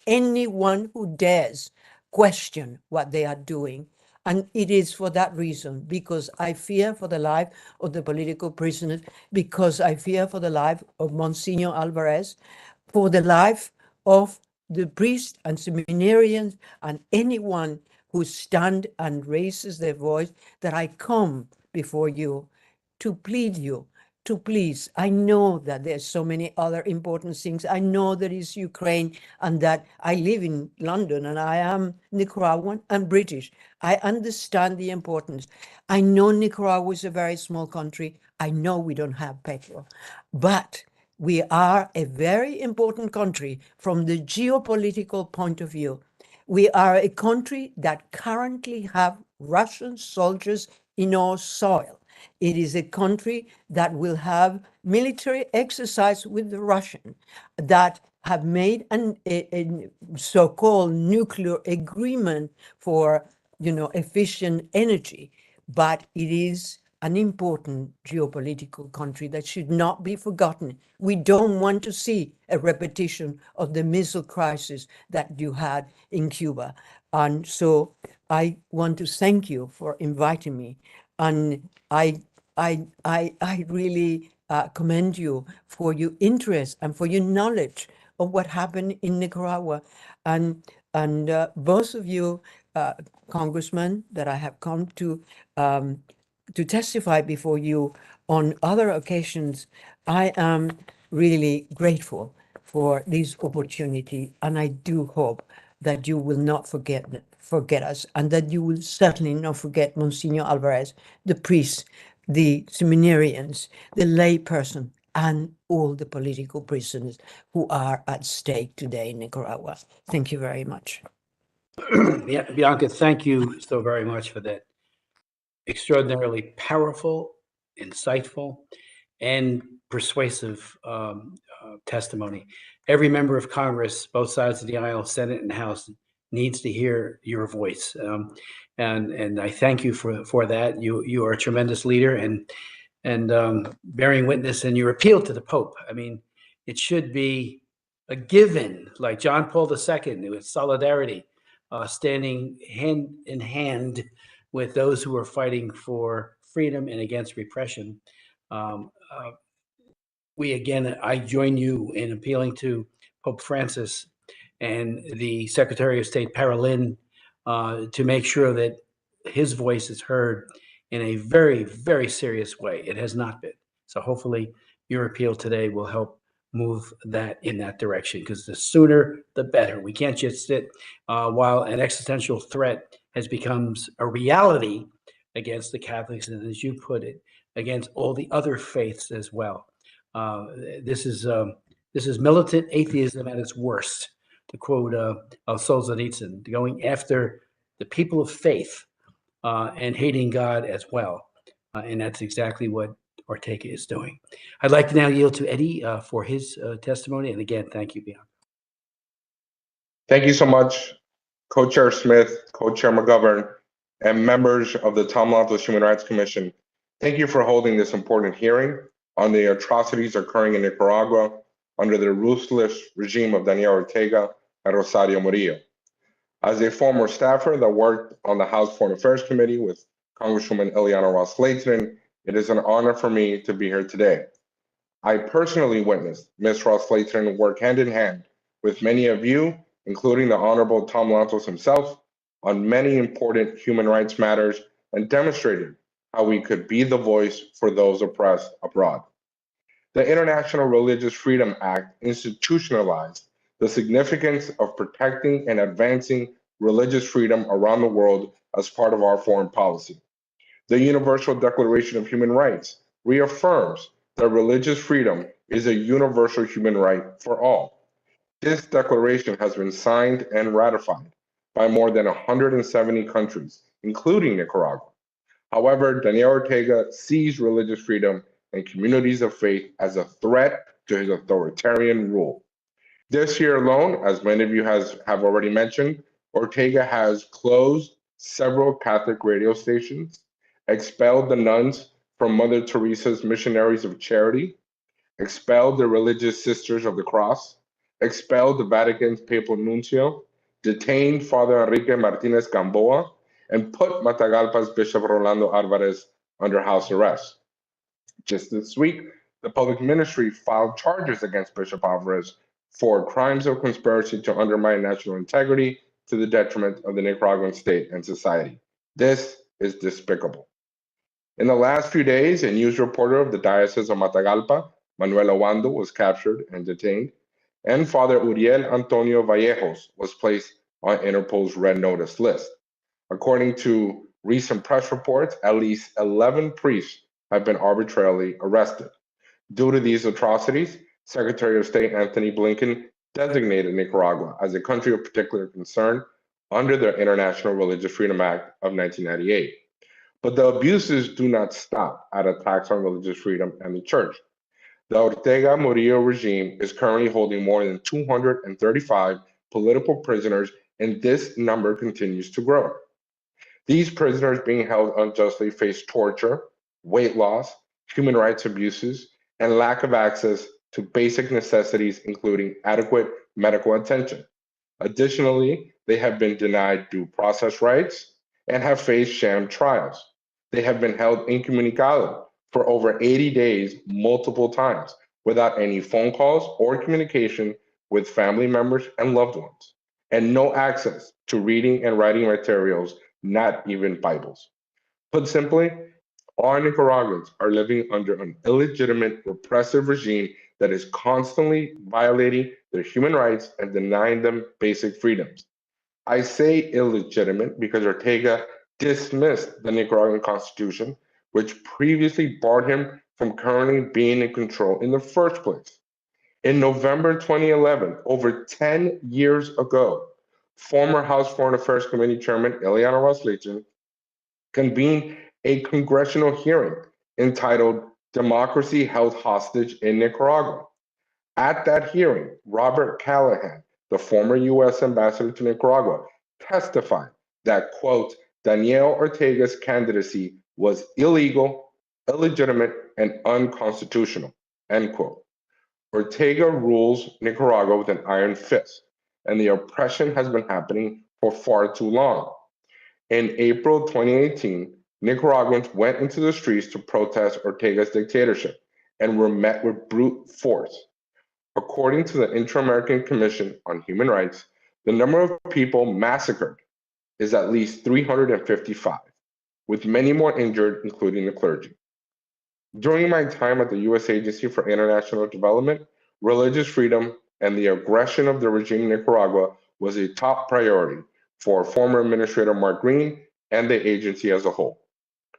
anyone who dares question what they are doing. And it is for that reason, because I fear for the life of the political prisoners, because I fear for the life of Monsignor Alvarez, for the life of the priests and seminarians and anyone who stand and raises their voice, that I come before you to plead you to please. I know that there's so many other important things. I know there is Ukraine and that I live in London and I am Nicaraguan and British. I understand the importance. I know Nicaragua is a very small country. I know we don't have petrol, but we are a very important country from the geopolitical point of view. We are a country that currently have Russian soldiers in our soil. It is a country that will have military exercise with the Russian, that have made a so-called nuclear agreement for, efficient energy. But it is an important geopolitical country that should not be forgotten. We don't want to see a repetition of the missile crisis that you had in Cuba. And so I want to thank you for inviting me. And I really commend you for your interest and for your knowledge of what happened in Nicaragua. And both of you, congressmen, that I have come to testify before you on other occasions, I am really grateful for this opportunity, and I do hope that you will not forget us, and that you will certainly not forget Monsignor Alvarez, the priest, the seminarians, the lay person, and all the political prisoners who are at stake today in Nicaragua. Thank you very much. Bianca, thank you so very much for that extraordinarily powerful, insightful, and persuasive testimony. Every member of Congress, both sides of the aisle, Senate and House, needs to hear your voice. And I thank you for that. You are a tremendous leader and bearing witness in your appeal to the Pope. I mean, it should be a given, like John Paul II, with solidarity, standing hand in hand with those who are fighting for freedom and against repression. I join you in appealing to Pope Francis and the Secretary of State Perilous to make sure that his voice is heard in a very, very serious way. It has not been. So hopefully your appeal today will help move that in that direction, because the sooner the better. We can't just sit while an existential threat has become a reality against the Catholics, and as you put it, against all the other faiths as well. This is militant atheism at its worst, to quote Solzhenitsyn, going after the people of faith and hating God as well. And that's exactly what Ortega is doing. I'd like to now yield to Eddie for his testimony. And again, thank you, Bianca. Thank you so much, Co-Chair Smith, Co-Chair McGovern, and members of the Tom Lantos Human Rights Commission. Thank you for holding this important hearing on the atrocities occurring in Nicaragua under the ruthless regime of Daniel Ortega and Rosario Murillo. As a former staffer that worked on the House Foreign Affairs Committee with Congresswoman Ileana Ros-Lehtinen, it is an honor for me to be here today. I personally witnessed Ms. Ros-Lehtinen work hand in hand with many of you, including the Honorable Tom Lantos himself, on many important human rights matters and demonstrated how we could be the voice for those oppressed abroad. The International Religious Freedom Act institutionalized the significance of protecting and advancing religious freedom around the world as part of our foreign policy. The Universal Declaration of Human Rights reaffirms that religious freedom is a universal human right for all. This declaration has been signed and ratified by more than 170 countries, including Nicaragua. However, Daniel Ortega sees religious freedom and communities of faith as a threat to his authoritarian rule. This year alone, as many of you have already mentioned, Ortega has closed several Catholic radio stations, expelled the nuns from Mother Teresa's Missionaries of Charity, expelled the Religious Sisters of the Cross, expelled the Vatican's Papal Nuncio, detained Father Enrique Martinez Gamboa, and put Matagalpa's Bishop Rolando Alvarez under house arrest. Just this week, the public ministry filed charges against Bishop Alvarez for crimes of conspiracy to undermine national integrity to the detriment of the Nicaraguan state and society. This is despicable. In the last few days, a news reporter of the Diocese of Matagalpa, Manuel Owando, was captured and detained, and Father Uriel Antonio Vallejos was placed on Interpol's Red Notice list. According to recent press reports, at least 11 priests have been arbitrarily arrested. Due to these atrocities, Secretary of State Anthony Blinken designated Nicaragua as a country of particular concern under the International Religious Freedom Act of 1998. But the abuses do not stop at attacks on religious freedom and the church. The Ortega Murillo regime is currently holding more than 235 political prisoners, and this number continues to grow. These prisoners being held unjustly face torture, weight loss, human rights abuses, and lack of access to basic necessities, including adequate medical attention. Additionally, they have been denied due process rights and have faced sham trials. They have been held incommunicado for over 80 days multiple times without any phone calls or communication with family members and loved ones, and no access to reading and writing materials, not even Bibles. Put simply, all Nicaraguans are living under an illegitimate, repressive regime that is constantly violating their human rights and denying them basic freedoms. I say illegitimate because Ortega dismissed the Nicaraguan Constitution, which previously barred him from currently being in control in the first place. In November 2011, over 10 years ago, former House Foreign Affairs Committee Chairman Ileana Ros-Lehtinen convened a congressional hearing entitled Democracy Held Hostage in Nicaragua. At that hearing, Robert Callahan, the former U.S. ambassador to Nicaragua, testified that, quote, Daniel Ortega's candidacy was illegal, illegitimate, and unconstitutional, end quote. Ortega rules Nicaragua with an iron fist, and the oppression has been happening for far too long. In April 2018, Nicaraguans went into the streets to protest Ortega's dictatorship and were met with brute force. According to the Inter-American Commission on Human Rights, the number of people massacred is at least 355, with many more injured, including the clergy. During my time at the U.S. Agency for International Development, religious freedom and the aggression of the regime in Nicaragua was a top priority for former Administrator Mark Green and the agency as a whole.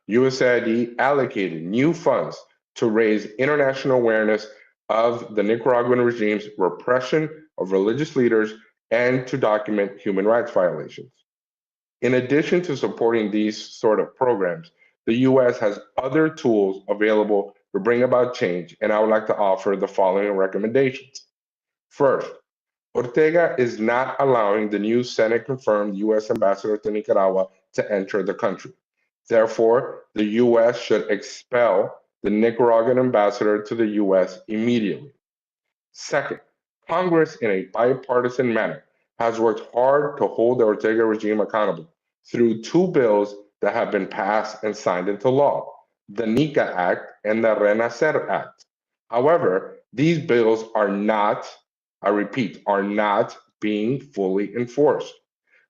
USAID allocated new funds to raise international awareness of the Nicaraguan regime's repression of religious leaders and to document human rights violations. In addition to supporting these sort of programs, the U.S. has other tools available to bring about change, and I would like to offer the following recommendations. First, Ortega is not allowing the new Senate-confirmed U.S. ambassador to Nicaragua to enter the country. Therefore, the U.S. should expel the Nicaraguan ambassador to the U.S. immediately. Second, Congress, in a bipartisan manner, has worked hard to hold the Ortega regime accountable through two bills that have been passed and signed into law, the NICA Act and the Renacer Act. However, these bills are not, I repeat, are not being fully enforced.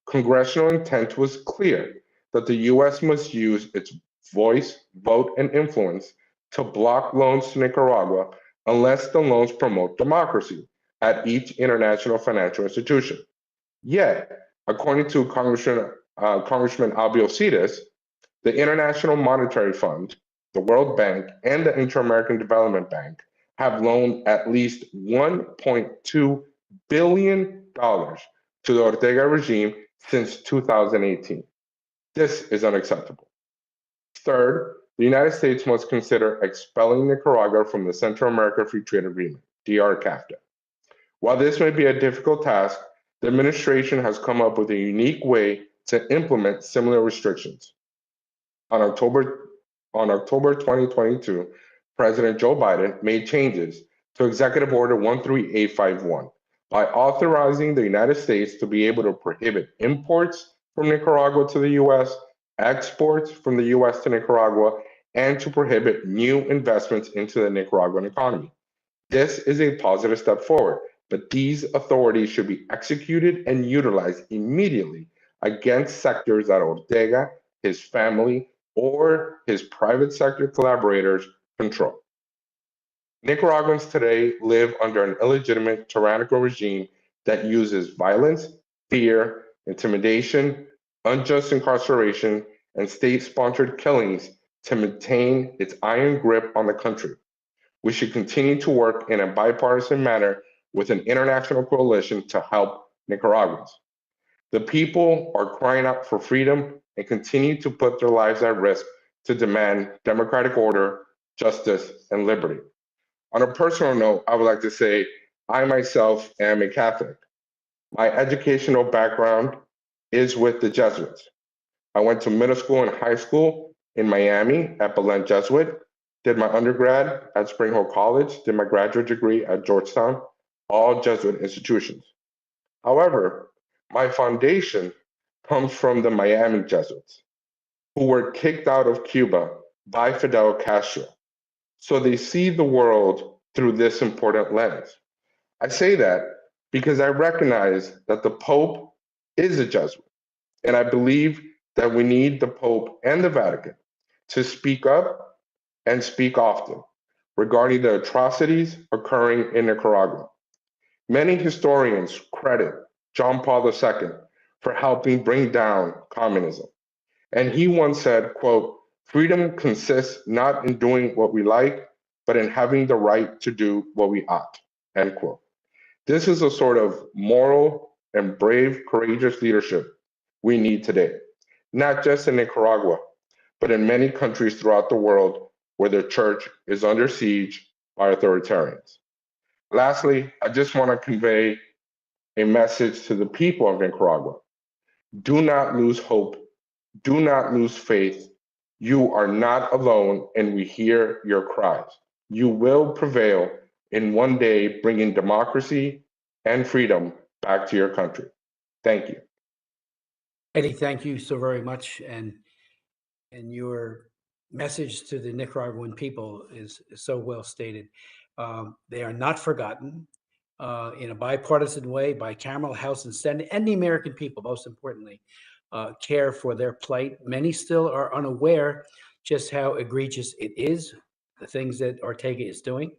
Congressional intent was clear that the U.S. must use its voice, vote, and influence to block loans to Nicaragua unless the loans promote democracy at each international financial institution. Yet, according to Congressman Albiocides, the International Monetary Fund, the World Bank, and the Inter-American Development Bank have loaned at least $1.2 billion to the Ortega regime since 2018. This is unacceptable. Third, the United States must consider expelling Nicaragua from the Central America Free Trade Agreement, DR-CAFTA. While this may be a difficult task, the administration has come up with a unique way to implement similar restrictions. On October 2022, President Joe Biden made changes to Executive Order 13851 by authorizing the United States to be able to prohibit imports from Nicaragua to the U.S., exports from the U.S. to Nicaragua, and to prohibit new investments into the Nicaraguan economy. This is a positive step forward, but these authorities should be executed and utilized immediately against sectors that Ortega, his family, or his private sector collaborators control. Nicaraguans today live under an illegitimate tyrannical regime that uses violence, fear, intimidation, unjust incarceration, and state-sponsored killings to maintain its iron grip on the country. We should continue to work in a bipartisan manner with an international coalition to help Nicaraguans. The people are crying out for freedom and continue to put their lives at risk to demand democratic order, justice, and liberty. On a personal note, I would like to say I myself am a Catholic. My educational background is with the Jesuits. I went to middle school and high school in Miami at Belen Jesuit, did my undergrad at Spring Hill College, did my graduate degree at Georgetown, all Jesuit institutions. However, my foundation comes from the Miami Jesuits, who were kicked out of Cuba by Fidel Castro. So they see the world through this important lens. I say that because I recognize that the Pope is a Jesuit, and I believe that we need the Pope and the Vatican to speak up and speak often regarding the atrocities occurring in Nicaragua. Many historians credit John Paul II for helping bring down communism. And he once said, quote, "Freedom consists not in doing what we like, but in having the right to do what we ought," end quote. This is a sort of moral and brave, courageous leadership we need today, not just in Nicaragua, but in many countries throughout the world where the church is under siege by authoritarians. Lastly, I just want to convey a message to the people of Nicaragua. Do not lose hope. Do not lose faith. You are not alone, and we hear your cries. You will prevail in one day, bringing democracy and freedom back to your country. Thank you. Eddie, thank you so very much. And your message to the Nicaraguan people is so well stated. They are not forgotten in a bipartisan way, bicameral, House and Senate, and the American people, most importantly, care for their plight. Many still are unaware just how egregious it is, the things that Ortega is doing.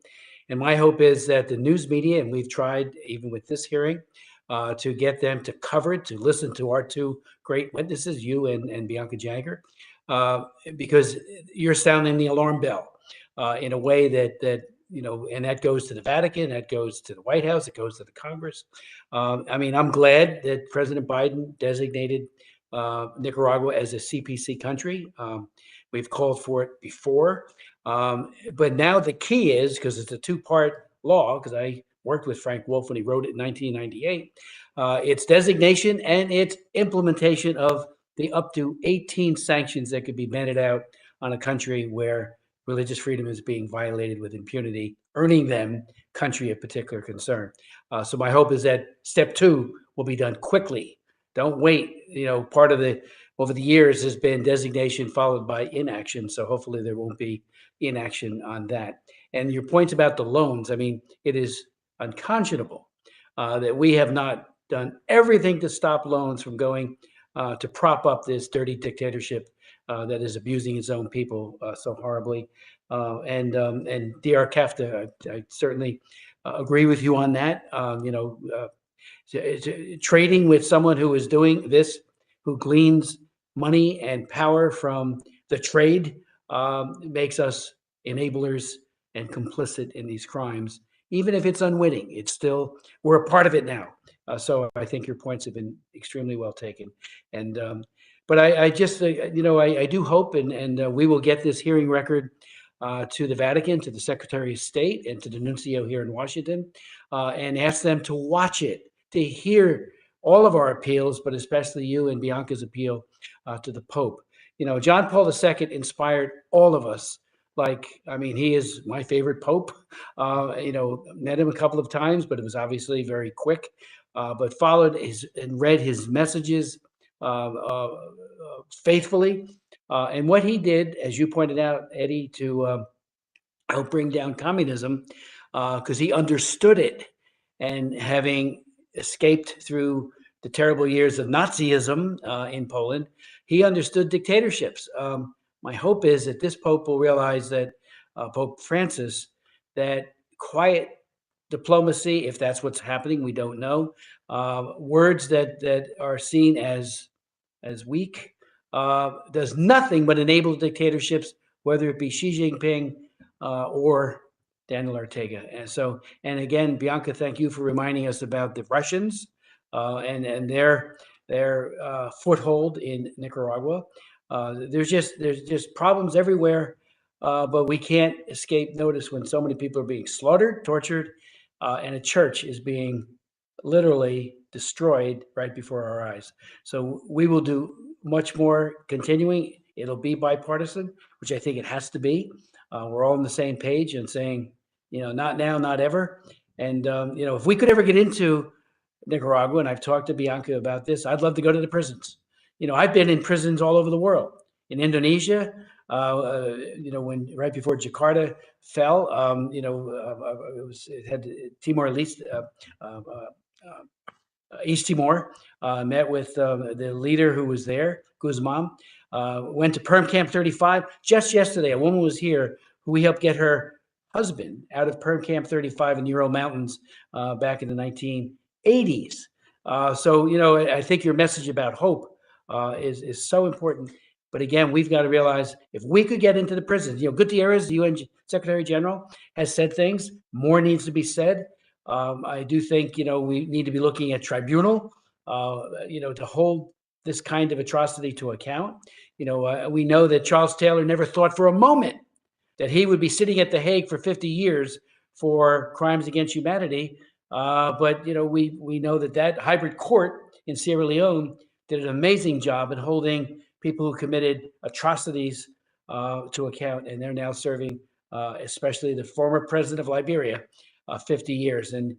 And my hope is that the news media, and we've tried even with this hearing, to get them to cover it, to listen to our two great witnesses, you and Bianca Jagger, because you're sounding the alarm bell in a way that and that goes to the Vatican, that goes to the White House, it goes to the Congress. I mean, I'm glad that President Biden designated Nicaragua as a CPC country. We've called for it before, but now the key is, because it's a two-part law, because I worked with Frank Wolf when he wrote it in 1998, its designation and its implementation of the up to 18 sanctions that could be meted out on a country where religious freedom is being violated with impunity, earning them country of particular concern. So my hope is that step 2 will be done quickly. Don't wait. Part of over the years has been designation followed by inaction. So hopefully there won't be inaction on that. And your points about the loans, I mean, it is unconscionable that we have not done everything to stop loans from going to prop up this dirty dictatorship that is abusing its own people so horribly. And DR Kafta, I certainly agree with you on that. Trading with someone who is doing this, who gleans money and power from the trade, makes us enablers and complicit in these crimes. Even if it's unwitting, it's still, we're a part of it now. So I think your points have been extremely well taken. And but I just, I do hope, and we will get this hearing record to the Vatican, to the Secretary of State, and to the Nuncio here in Washington, and ask them to watch it, to hear all of our appeals, but especially you and Bianca's appeal to the Pope. John Paul II inspired all of us. He is my favorite Pope. Met him a couple of times, but it was obviously very quick. But followed and read his messages faithfully. And what he did, as you pointed out, Eddie, to help bring down communism, because he understood it. And having escaped through the terrible years of Nazism in Poland, he understood dictatorships. My hope is that this Pope will realize that, Pope Francis, that quiet diplomacy, if that's what's happening, we don't know. Words that are seen as weak does nothing but enable dictatorships, whether it be Xi Jinping or Daniel Ortega. And again, Bianca, thank you for reminding us about the Russians and their foothold in Nicaragua. There's just problems everywhere, but we can't escape notice when so many people are being slaughtered, tortured, and a church is being literally destroyed right before our eyes. So we will do much more continuing. It'll be bipartisan, which I think it has to be. We're all on the same page and saying, not now, not ever. And, if we could ever get into Nicaragua, and I've talked to Bianca about this, I'd love to go to the prisons. I've been in prisons all over the world. In Indonesia, when right before Jakarta fell, it had Timor-Leste, East Timor, met with the leader who was there, Guzman, went to Perm Camp 35. Just yesterday, a woman was here who we helped get her husband out of Perm Camp 35 in the Ural Mountains back in the 1980s. So, I think your message about hope is so important. But again, we've got to realize if we could get into the prisons, Gutierrez, the UN Secretary General, has said things. More needs to be said. I do think, we need to be looking at tribunal, to hold this kind of atrocity to account. We know that Charles Taylor never thought for a moment that he would be sitting at The Hague for 50 years for crimes against humanity. But we know that hybrid court in Sierra Leone did an amazing job in holding people who committed atrocities to account, and they're now serving, especially the former president of Liberia, 50 years. And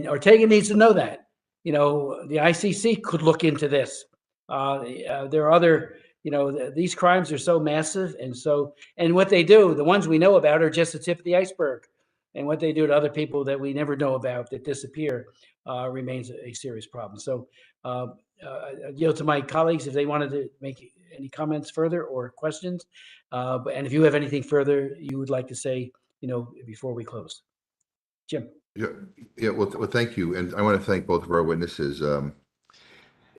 Ortega needs to know that. The ICC could look into this. There are other, these crimes are so massive, and what they do, the ones we know about, are just the tip of the iceberg. And what they do to other people that we never know about that disappear remains a serious problem. So, yield to my colleagues if they wanted to make any comments further or questions. And if you have anything further you would like to say, before we close. Jim. Yeah. Well, thank you. And I want to thank both of our witnesses. And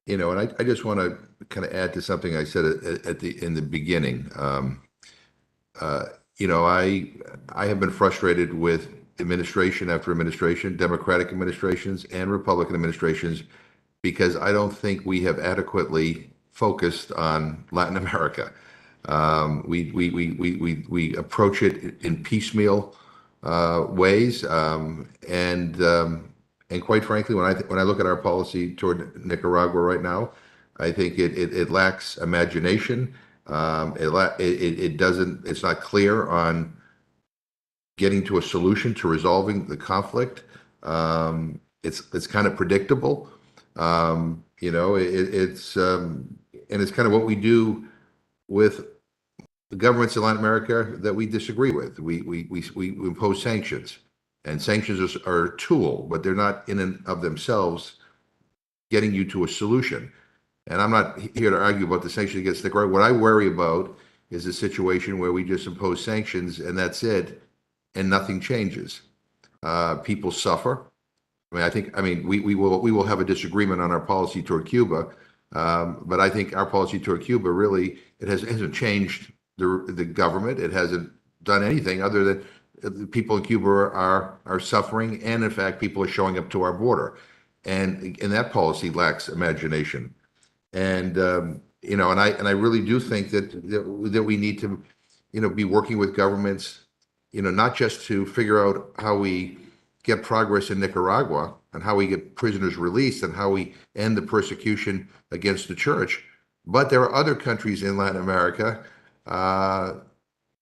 I just want to kind of add to something I said in the beginning. I have been frustrated with administration after administration, Democratic administrations and Republican administrations, because I don't think we have adequately focused on Latin America. We approach it in piecemeal ways, and quite frankly, when I look at our policy toward Nicaragua right now, I think it lacks imagination. It's not clear on getting to a solution to resolving the conflict. It's kind of predictable. And it's kind of what we do with the governments in Latin America that we disagree with. We impose sanctions, and sanctions are a tool, but they're not in and of themselves getting you to a solution. And I'm not here to argue about the sanctions against Nicaragua. What I worry about is a situation where we just impose sanctions and that's it, and nothing changes. People suffer. We will have a disagreement on our policy toward Cuba, but I think our policy toward Cuba really hasn't changed the government. It hasn't done anything other than the people in Cuba are suffering, and in fact, people are showing up to our border, and that policy lacks imagination. And I really do think that we need to, be working with governments, not just to figure out how we get progress in Nicaragua and how we get prisoners released and how we end the persecution against the church, but there are other countries in Latin America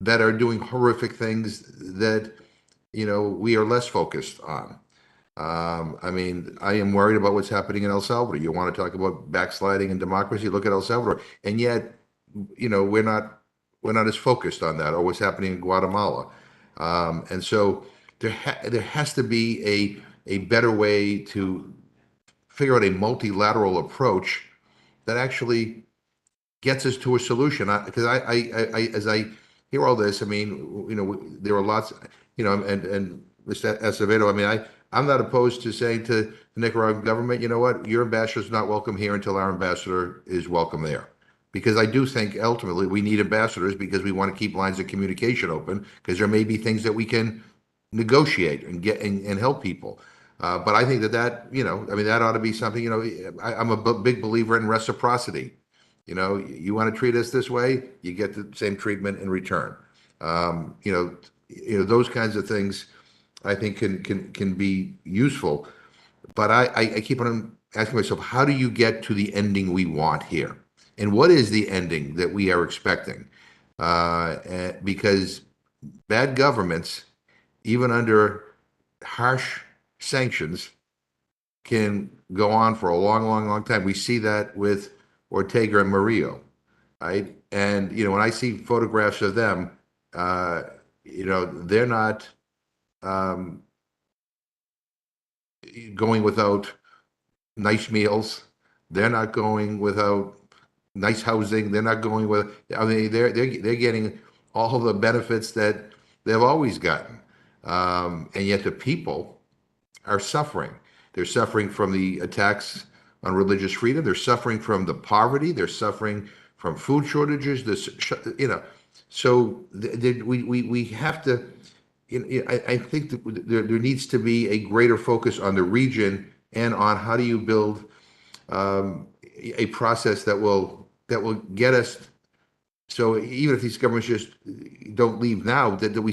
that are doing horrific things that, we are less focused on. I am worried about what's happening in El Salvador. You want to talk about backsliding in democracy? Look at El Salvador, and yet, we're not as focused on that, or what's happening in Guatemala. And so there has to be a better way to figure out a multilateral approach that actually gets us to a solution. Because as I hear all this, there are lots, and Mr. Acevedo, I'm not opposed to saying to the Nicaraguan government, you know what, your ambassador is not welcome here until our ambassador is welcome there. Because I do think ultimately we need ambassadors because we want to keep lines of communication open, because there may be things that we can negotiate and get and help people. But I think that ought to be something, I'm a big believer in reciprocity. You want to treat us this way, you get the same treatment in return. Those kinds of things I think can be useful. But I keep on asking myself, how do you get to the ending we want here? And what is the ending that we are expecting? Because bad governments, even under harsh sanctions, can go on for a long time. We see that with Ortega and Murillo, right? And when I see photographs of them, they're not going without nice meals. They're not going without nice housing. They're not going with. They're getting all the benefits that they've always gotten, and yet the people are suffering. They're suffering from the attacks on religious freedom. They're suffering from the poverty. They're suffering from food shortages. So we have to. I think that there needs to be a greater focus on the region and on how do you build a process that will get us So even if these governments just don't leave now, that they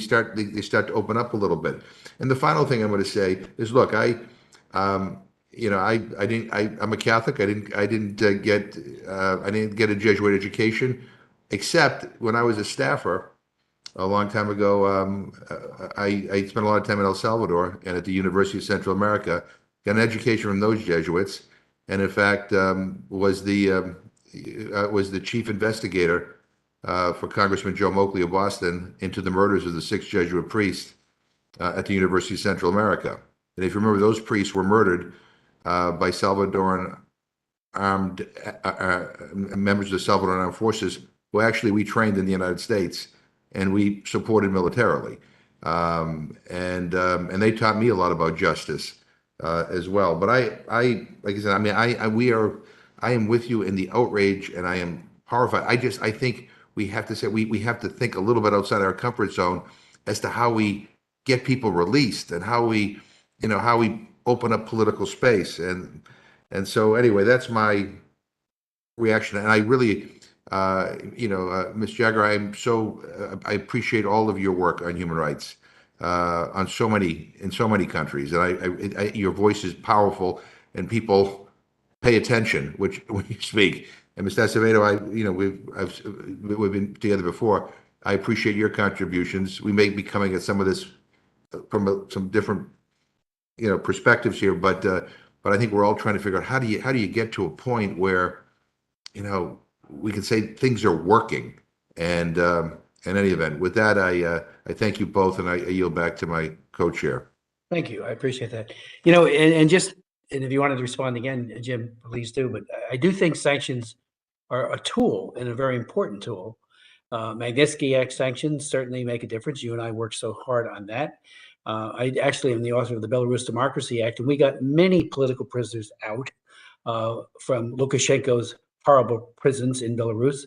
start to open up a little bit. And the final thing I'm going to say is, look, um, I'm a Catholic. I didn't get a Jesuit education, except when I was a staffer a long time ago. I spent a lot of time in El Salvador and at the University of Central America, got an education from those Jesuits, and in fact was the chief investigator for Congressman Joe Moakley of Boston into the murders of the 6 Jesuit priests at the University of Central America. And if you remember, those priests were murdered by Salvadoran armed members of the Salvadoran Armed Forces, who actually we trained in the United States and we supported militarily. And they taught me a lot about justice as well. But like I said, I mean, I am with you in the outrage, and I am horrified. I think we have to say we have to think a little bit outside our comfort zone as to how we get people released and how we open up political space. And so anyway, that's my reaction. And I really, Ms. Jagger, I appreciate all of your work on human rights in so many countries. And your voice is powerful, and people pay attention when you speak. And Mr. Acevedo, we've been together before. I appreciate your contributions. We may be coming at some of this from some different, perspectives here, but I think we're all trying to figure out how do you get to a point where, we can say things are working. And in any event, with that, I thank you both, and I yield back to my co-chair. Thank you. I appreciate that. And if you wanted to respond again, Jim, please do. But I do think sanctions are a tool, and a very important tool. Magnitsky Act sanctions certainly make a difference. You and I worked so hard on that. I actually am the author of the Belarus Democracy Act, and we got many political prisoners out from Lukashenko's horrible prisons in Belarus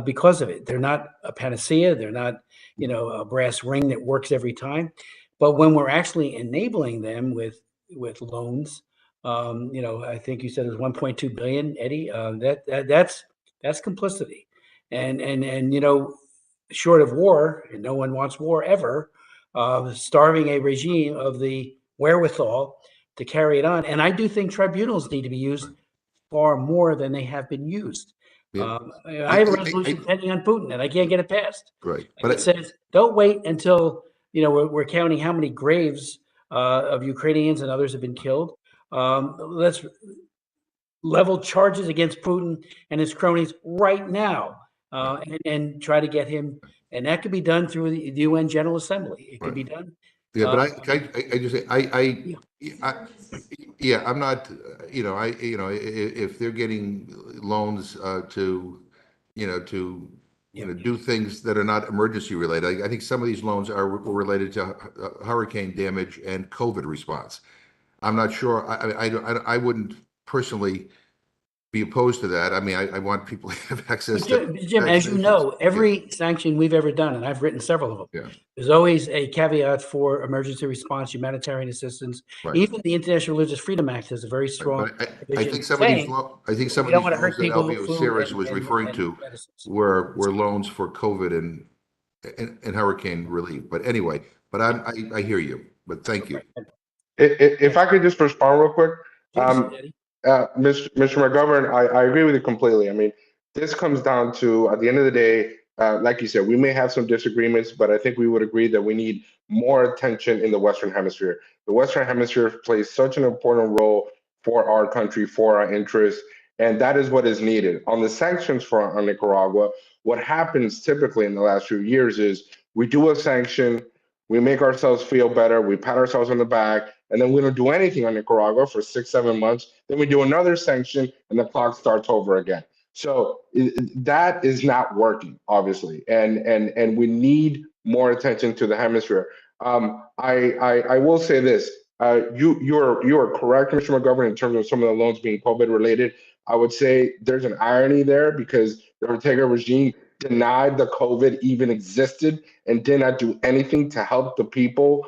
because of it. They're not a panacea. They're not, a brass ring that works every time. But when we're actually enabling them with loans, I think you said it was 1.2 billion, Eddie. That's complicity, and short of war, and no one wants war ever, starving a regime of the wherewithal to carry it on. And I do think tribunals need to be used far more than they have been used. Yeah. I have a resolution pending on Putin, and I can't get it passed. Right, but it says don't wait until we're counting how many graves of Ukrainians and others have been killed. Let's level charges against Putin and his cronies right now, and try to get him. And that could be done through the UN General Assembly. It could be done. Yeah, but I just say I'm not, if they're getting loans to do things that are not emergency related. I think some of these loans were related to hurricane damage and COVID response. I'm not sure. I wouldn't personally be opposed to that. I mean, I want people to have access to. Jim, as you know, every sanction we've ever done, and I've written several of them, there's always a caveat for emergency response, humanitarian assistance. Right. Even the International Religious Freedom Act has a very strong. I think some of these loans that Albio Series was referring to were loans for COVID and hurricane relief. But anyway, I hear you. But thank you. If I could just respond real quick. Mr. McGovern, I agree with you completely. I mean, this comes down to, at the end of the day, like you said, we may have some disagreements, but I think we would agree that we need more attention in the Western Hemisphere. The Western Hemisphere plays such an important role for our country, for our interests, and that is what is needed. On the sanctions front on Nicaragua, what happens typically in the last few years is we do a sanction, we make ourselves feel better, we pat ourselves on the back, and then we don't do anything on Nicaragua for 6-7 months. Then we do another sanction, and the clock starts over again. So that is not working, obviously, and we need more attention to the hemisphere. I will say this: you are correct, Mr. McGovern, in terms of some of the loans being COVID related. I would say there's an irony there because the Ortega regime denied the COVID even existed and did not do anything to help the people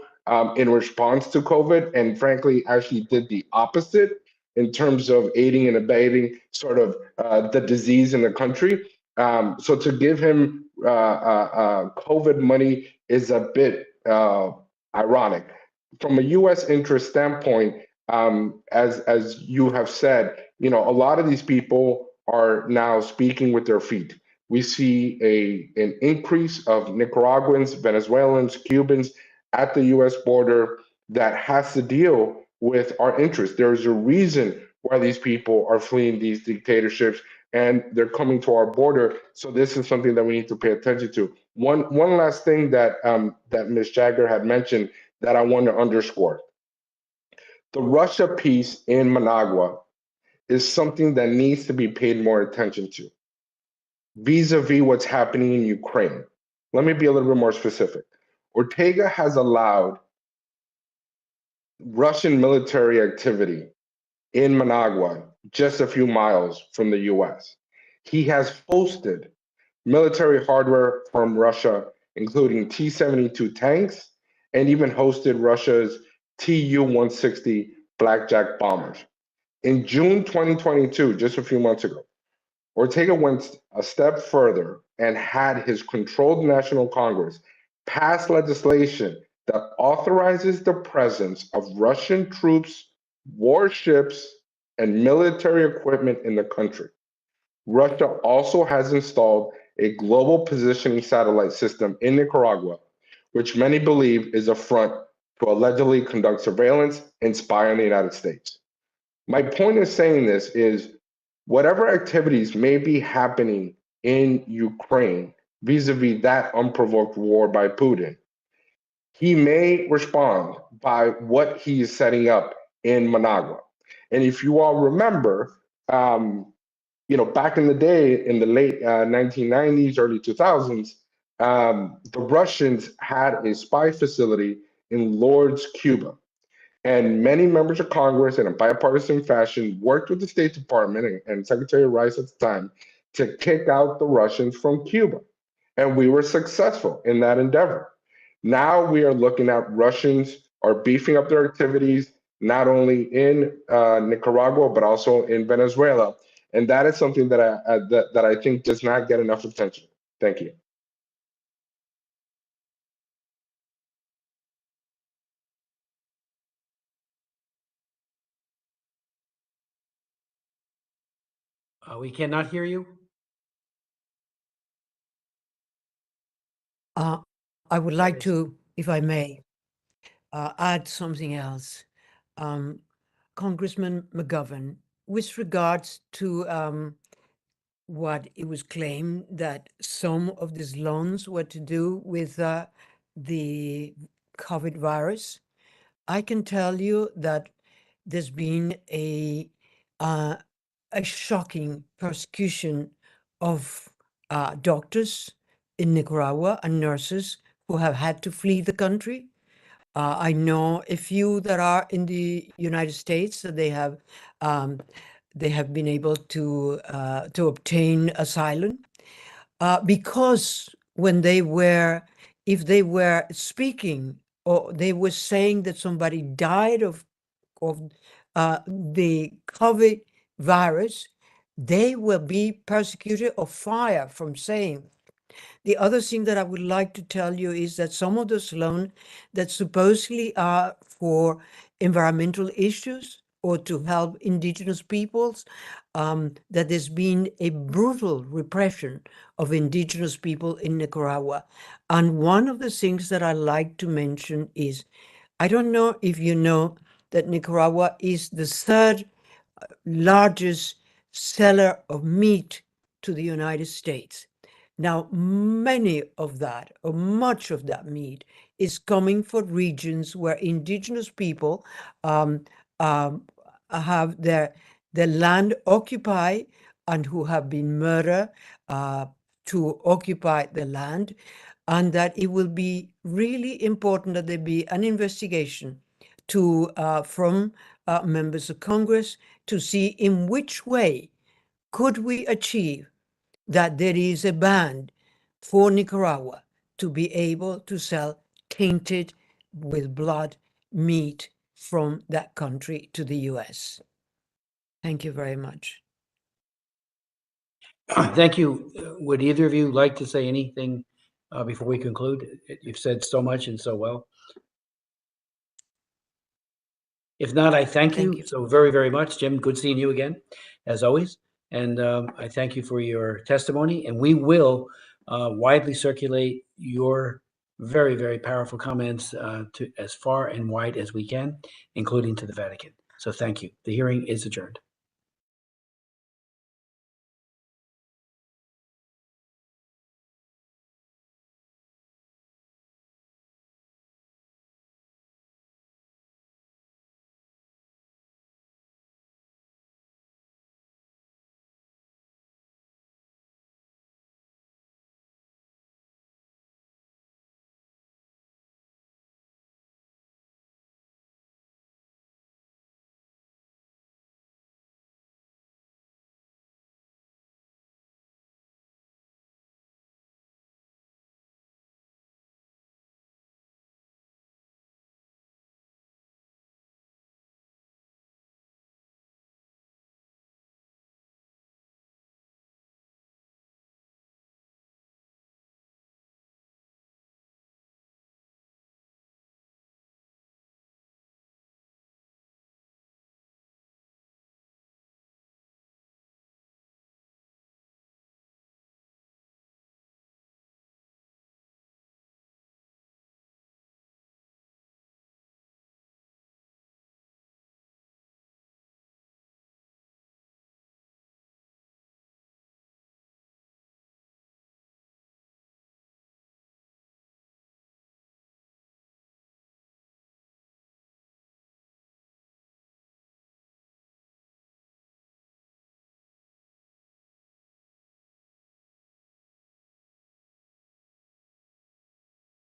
in response to COVID, and frankly, actually did the opposite in terms of aiding and abetting sort of the disease in the country. So to give him COVID money is a bit ironic. From a U.S. interest standpoint, as you have said, a lot of these people are now speaking with their feet. We see an increase of Nicaraguans, Venezuelans, Cubans at the U.S. border that has to deal with our interests. There's a reason why these people are fleeing these dictatorships and they're coming to our border. So this is something that we need to pay attention to. One last thing that that Ms. Jagger had mentioned that I want to underscore. The Russia piece in Managua is something that needs to be paid more attention to, vis-a-vis what's happening in Ukraine. Let me be a little bit more specific. Ortega has allowed Russian military activity in Managua, just a few miles from the US. He has hosted military hardware from Russia, including T-72 tanks, and even hosted Russia's Tu-160 Blackjack bombers. In June 2022, just a few months ago, Ortega went a step further and had his controlled National Congress pass legislation that authorizes the presence of Russian troops, warships, and military equipment in the country. Russia also has installed a global positioning satellite system in Nicaragua, which many believe is a front to allegedly conduct surveillance and spy on the United States. My point of saying this is whatever activities may be happening in Ukraine vis-a-vis that unprovoked war by Putin, he may respond by what he is setting up in Managua. And if you all remember, back in the day, in the late 1990s, early 2000s, the Russians had a spy facility in Lourdes, Cuba. And many members of Congress, in a bipartisan fashion, worked with the State Department and Secretary Rice at the time to kick out the Russians from Cuba. And we were successful in that endeavor. Now we are looking at Russians are beefing up their activities, not only in Nicaragua, but also in Venezuela. And that is something that I think does not get enough attention. Thank you. We cannot hear you. I would like to, if I may, add something else. Congressman McGovern, with regards to what it was claimed that some of these loans were to do with the COVID virus, I can tell you that there's been a shocking persecution of doctors in Nicaragua and nurses who have had to flee the country. I know a few that are in the United States that they have been able to obtain asylum because when if they were speaking or they were saying that somebody died of the COVID virus, they will be persecuted or fired from saying. The other thing that I would like to tell you is that some of those loans that supposedly are for environmental issues or to help indigenous peoples, that there's been a brutal repression of indigenous people in Nicaragua. And one of the things that I like to mention is, I don't know if you know that Nicaragua is the third largest seller of meat to the United States. Now, many of that, or much of that meat, is coming from regions where indigenous people have their land occupied and who have been murdered to occupy the land, and that it will be really important that there be an investigation from members of Congress to see in which way could we achieve that there is a ban for Nicaragua to be able to sell tainted with blood meat from that country to the US. Thank you very much. Thank you. Would either of you like to say anything before we conclude? You've said so much and so well. If not, I thank you so very, very much. Jim, good seeing you again, as always. And I thank you for your testimony. And we will widely circulate your very, very powerful comments to as far and wide as we can, including to the Vatican. So thank you. The hearing is adjourned.